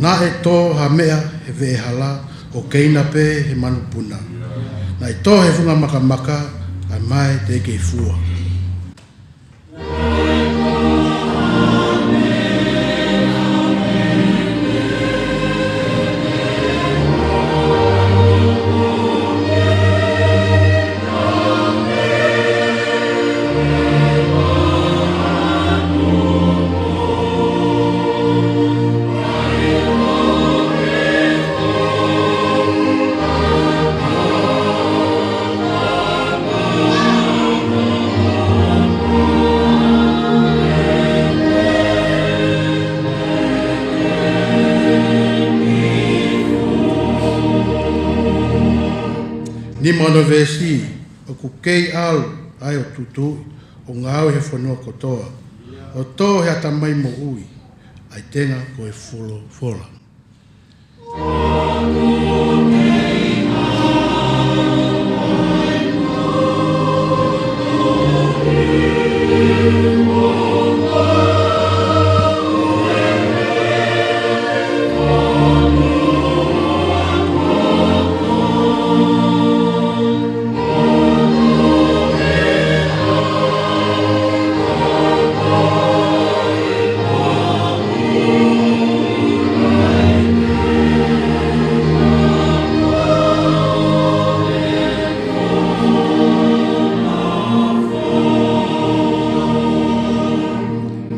Na e tō ha mea he ve hala o keina pe he manupuna. Na e tō he funga makamaka ai mai te kei fua. Ni mono vesi o ku kei alu ai o tutu o ngau he whanua kotoa. O tō he atamai mo ui ai tenga ko e fulo fola.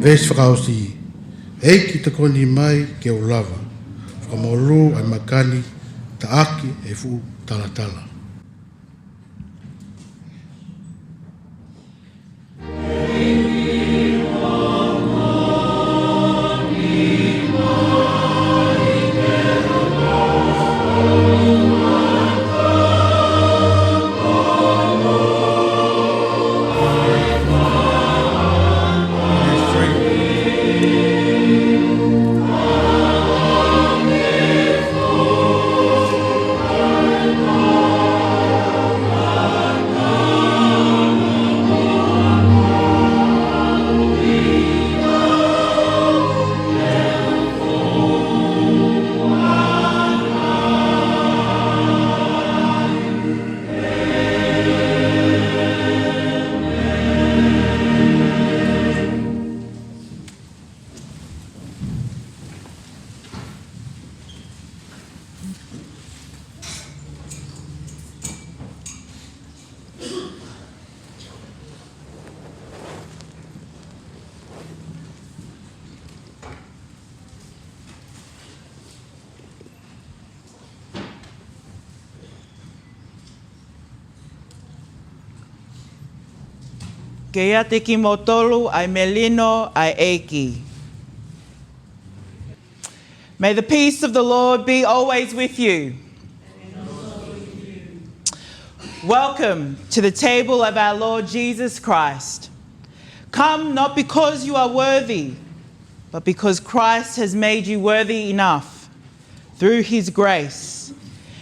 Ves whakausi, hei ki te koni mai ke o lava, whakamolu ai makani, ta aki e fu talatala. Ke ia te ki mo tolu ai melino ai eiki. May the peace of the Lord be always with you. Welcome to the table of our Lord Jesus Christ. Come not because you are worthy, but because Christ has made you worthy enough through his grace.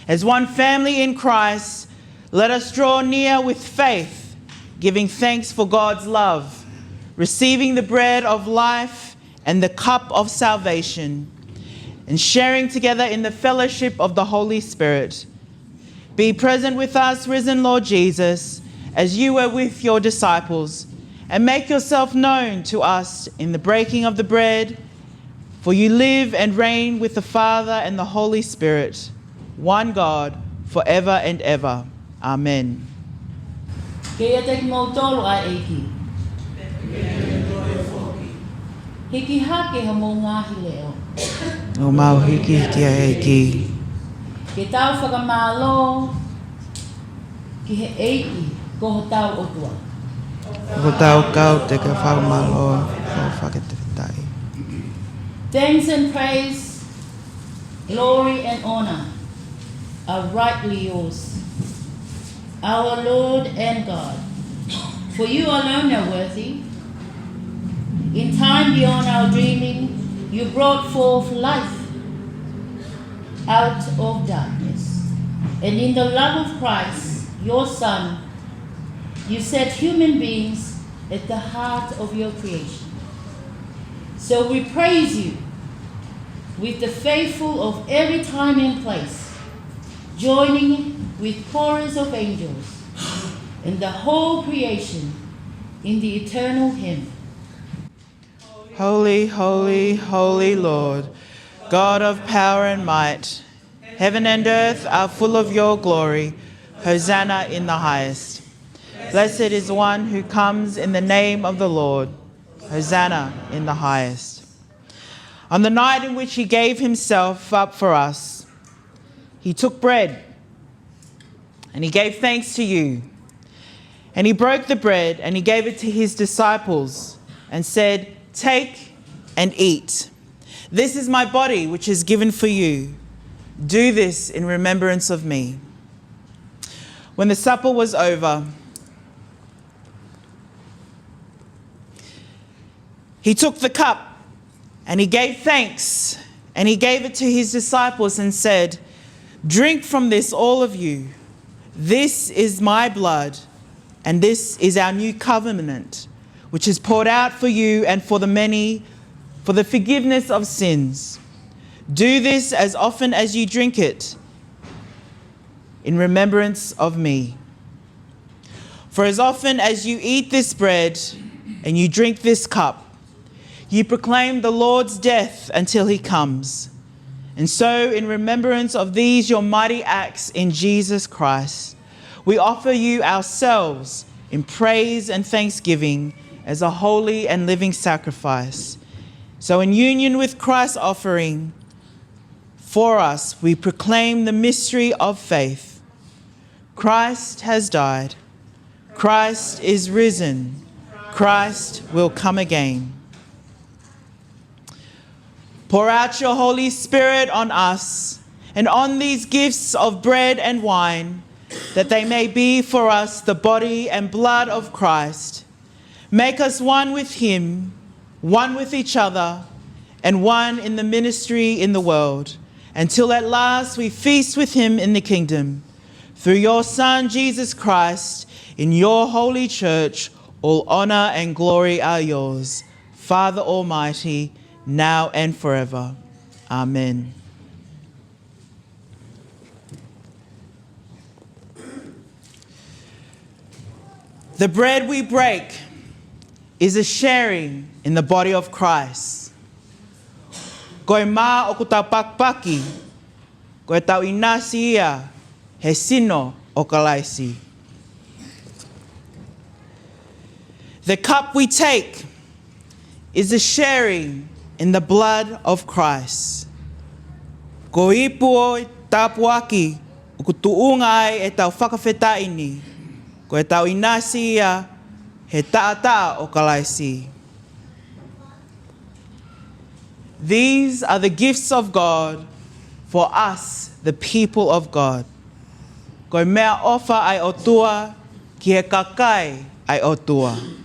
As one family in Christ, let us draw near with faith, giving thanks for God's love, receiving the bread of life and the cup of salvation, and sharing together in the fellowship of the Holy Spirit. Be present with us, risen Lord Jesus, as you were with your disciples, and make yourself known to us in the breaking of the bread, for you live and reign with the Father and the Holy Spirit, one God, forever and ever. Amen. Hiki hake hamo ngahi leo. O mau hiki hiki a eiki. Ke tau whakamalo ki he eiki ko ho tau otua. Ko tau kau te ka whakamalo o whakatiritai. Thanks and praise, glory and honor are rightly yours, our Lord and God. For you alone are worthy. In time beyond our dreaming, you brought forth life out of darkness. And in the love of Christ, your Son, you set human beings at the heart of your creation. So we praise you with the faithful of every time and place, joining with chorus of angels and the whole creation in the eternal hymn. Holy, holy, holy Lord, God of power and might, heaven and earth are full of your glory. Hosanna in the highest. Blessed is one who comes in the name of the Lord. Hosanna in the highest. On the night in which he gave himself up for us, he took bread and he gave thanks to you. And he broke the bread and he gave it to his disciples and said, "Take and eat. This is my body, which is given for you. Do this in remembrance of me." When the supper was over, he took the cup and he gave thanks and he gave it to his disciples and said, "Drink from this, all of you. This is my blood, and this is our new covenant, which is poured out for you and for the many for the forgiveness of sins. Do this as often as you drink it in remembrance of me. For as often as you eat this bread and you drink this cup, you proclaim the Lord's death until he comes. And so in remembrance of these your mighty acts in Jesus Christ, we offer you ourselves in praise and thanksgiving as a holy and living sacrifice. So in union with Christ's offering for us, we proclaim the mystery of faith. Christ has died. Christ is risen. Christ will come again. Pour out your Holy Spirit on us and on these gifts of bread and wine, that they may be for us the body and blood of Christ. Make us one with him, one with each other, and one in the ministry in the world, until at last we feast with him in the kingdom. Through your Son, Jesus Christ, in your holy church, all honor and glory are yours, Father Almighty, now and forever. Amen. The bread we break is a sharing in the body of Christ. Koe mā o ku tau pakpaki, koe tau inasi ia, he sino Okalani. The cup we take is a sharing in the blood of Christ. Ko ipu o tapuaki, o ku tuunga ai e tau whakawhetaini, ko e tau inasi ia, he taata Okalani. These are the gifts of God for us, the people of God. Koe mea ofa ai otua, ki he kakai ai otua.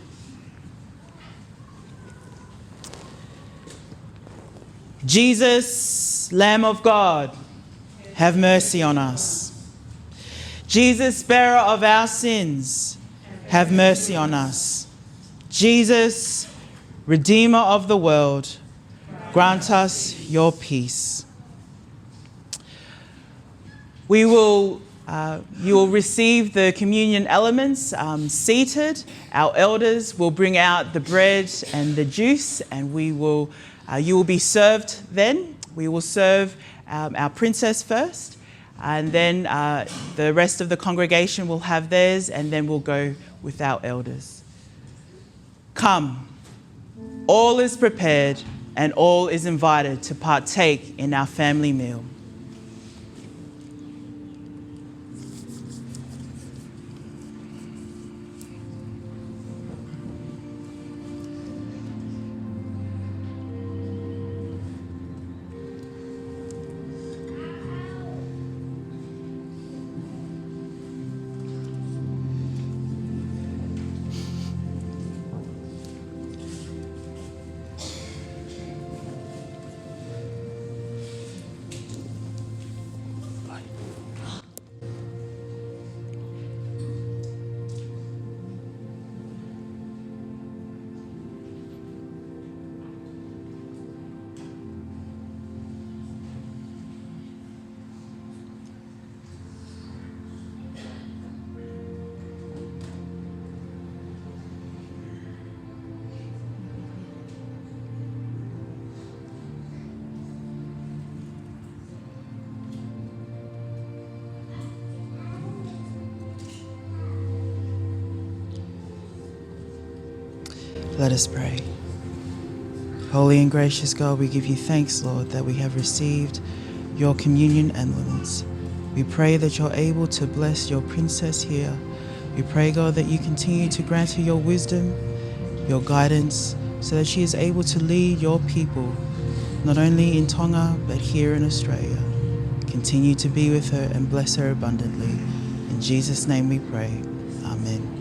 Jesus, Lamb of God, have mercy on us. Jesus, bearer of our sins, have mercy on us. Jesus, Redeemer of the world, Grant us your peace. You will receive the communion elements seated. Our elders will bring out the bread and the juice, and you will be served then. We will serve our princess first, and then the rest of the congregation will have theirs, and then we'll go with our elders. Come, all is prepared, and all is invited to partake in our family meal. Let us pray. Holy and gracious God, we give you thanks, Lord, that we have received your communion elements. We pray that you're able to bless your princess here. We pray, God, that you continue to grant her your wisdom, your guidance, so that she is able to lead your people, not only in Tonga, but here in Australia. Continue to be with her and bless her abundantly. In Jesus' name we pray. Amen.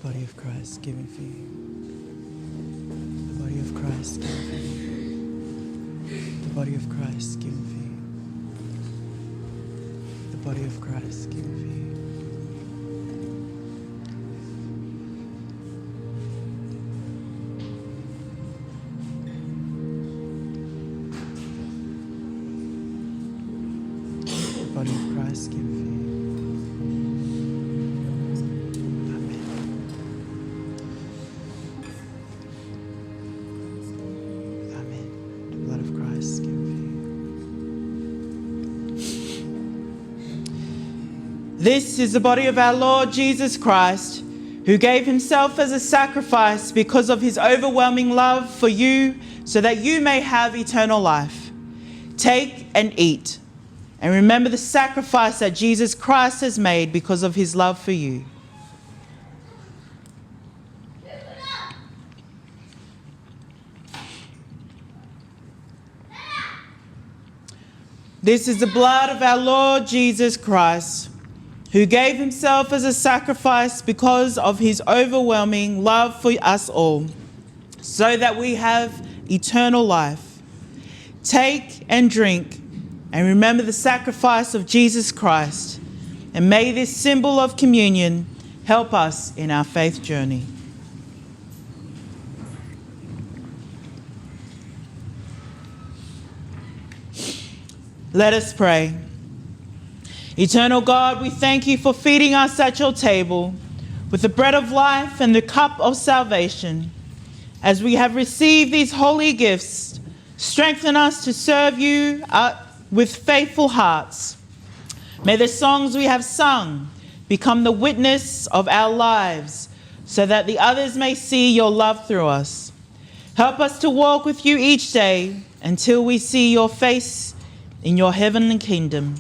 body of Christ given for you. The body of Christ given for you. The body of Christ given for you. The body of Christ given for you. The body of Christ given for you. This is the body of our Lord Jesus Christ, who gave himself as a sacrifice because of his overwhelming love for you, so that you may have eternal life. Take and eat, and remember the sacrifice that Jesus Christ has made because of his love for you. This is the blood of our Lord Jesus Christ, who gave himself as a sacrifice because of his overwhelming love for us all, so that we have eternal life. Take and drink, and remember the sacrifice of Jesus Christ, and may this symbol of communion help us in our faith journey. Let us pray. Eternal God, we thank you for feeding us at your table with the bread of life and the cup of salvation. As we have received these holy gifts, strengthen us to serve you with faithful hearts. May the songs we have sung become the witness of our lives, so that the others may see your love through us. Help us to walk with you each day until we see your face in your heavenly kingdom,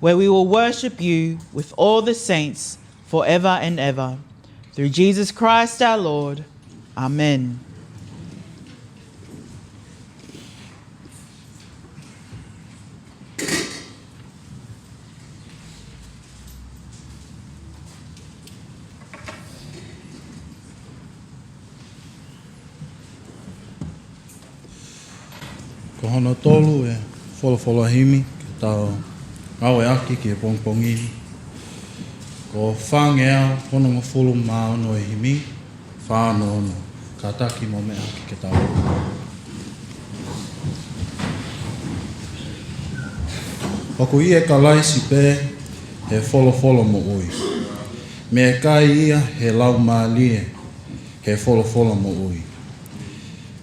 where we will worship you with all the saints forever and ever. Through Jesus Christ our Lord. Amen. Ko hono tolu e wholawhalahimi ke tau awe aki ke pongpongi. Ko whangea hono ngafulu maono e himi, whāno ono, ka taki mo me aki ke tau. Wako ia ka laisi pē he wholawhala mo ui. Me kai ia he lau mālie he wholawhala mo ui.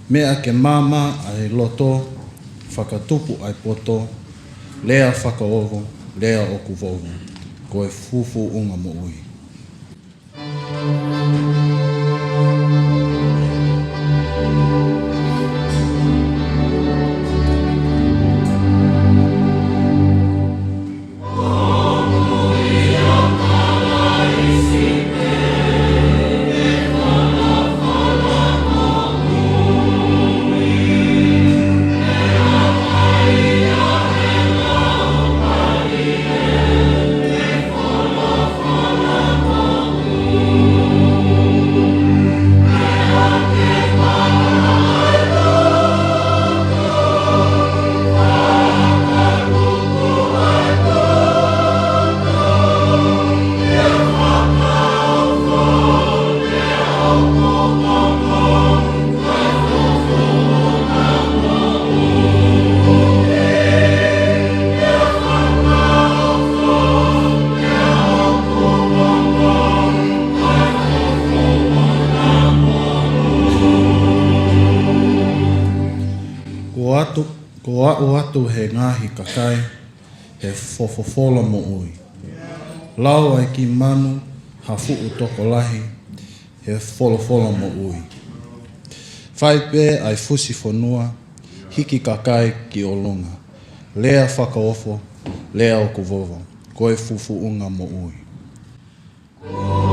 Mea ke mama ai loto, whakatupu ai poto, lea whakaovo, lea oku vovo, ko e fufu unga mo ui. Ko atu he ngahi kakai, he fofofola mo ui. Lau ai ki manu, hafu utoko lahi, he folofola mo ui. Whai pē ai fusi fonua, hiki kakai ki olunga. Lea whakaofo, lea oku vovo, koe fufu unga mo ui. Oh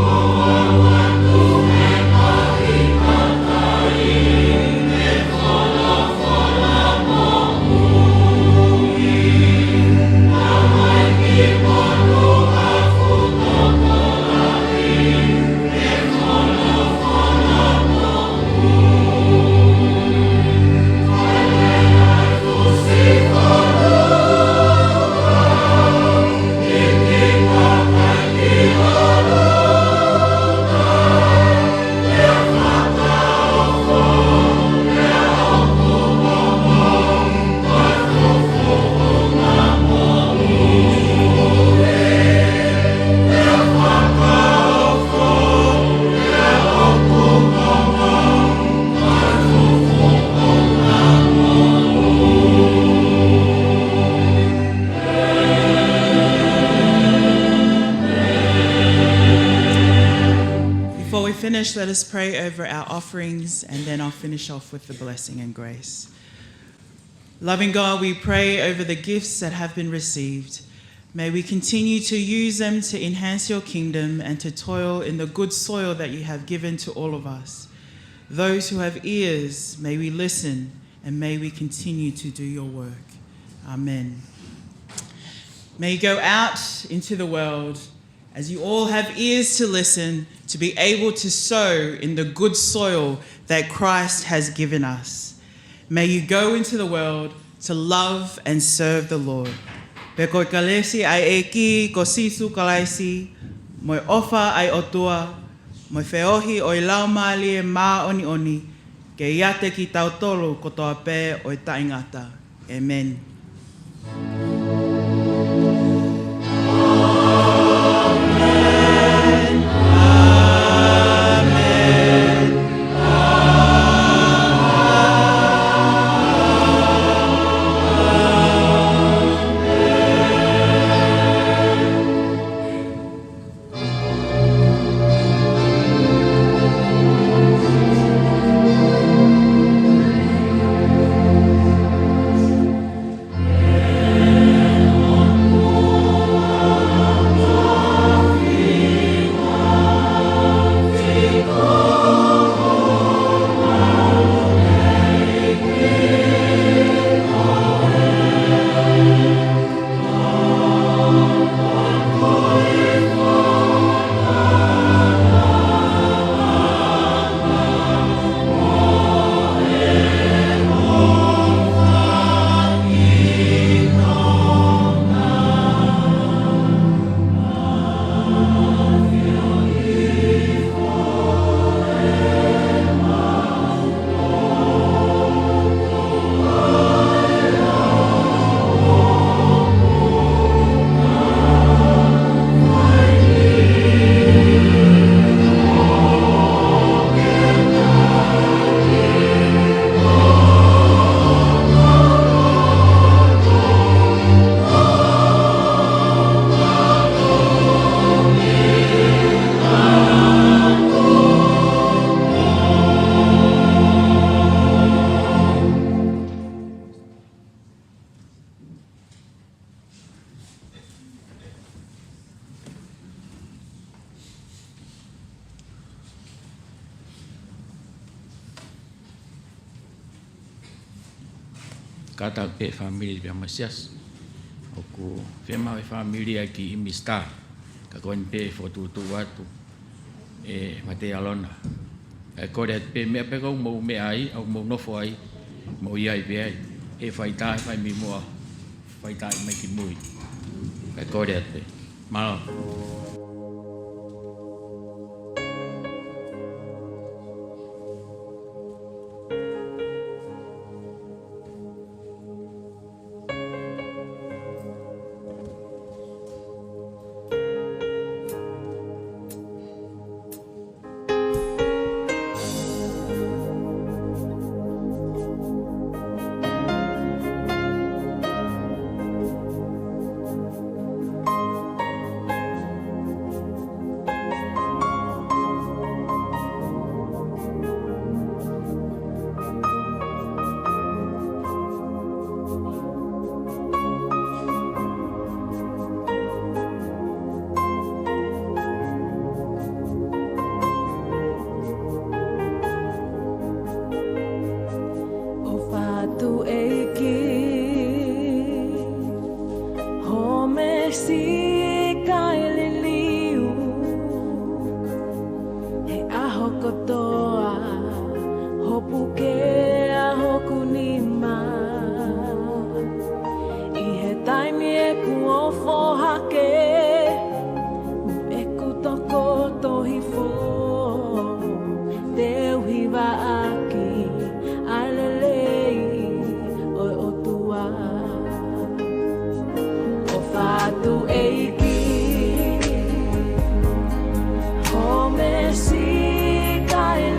we finish, let us pray over our offerings, and then I'll finish off with the blessing and grace. Loving God, we pray over the gifts that have been received. May we continue to use them to enhance your kingdom and to toil in the good soil that you have given to all of us. Those who have ears, may we listen, and may we continue to do your work. Amen. May you go out into the world as you all have ears to listen, to be able to sow in the good soil that Christ has given us. May you go into the world to love and serve the Lord. Pe koe kalesi ai eki ko sisu kalaisi, moi ofa ai otua, moi feohi o ilau mali e mā oni oni, ke iate ki tautolo ko toa pē o i taingata. Amen. Kata pe family pia masias. Oku fema family aki imista. Ka kon pe fotu tu watu. Mate alona. E kore pe me pe ko mo me ai au mo no foi. Mo ia pe ai. E faita fai mi mo. Faita mai ki mui. E kore pe. Malo. Sky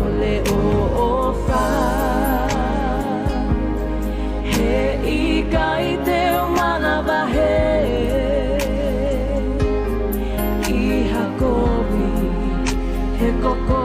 Ole o fa he I kai te mana wahe I hakowi he koko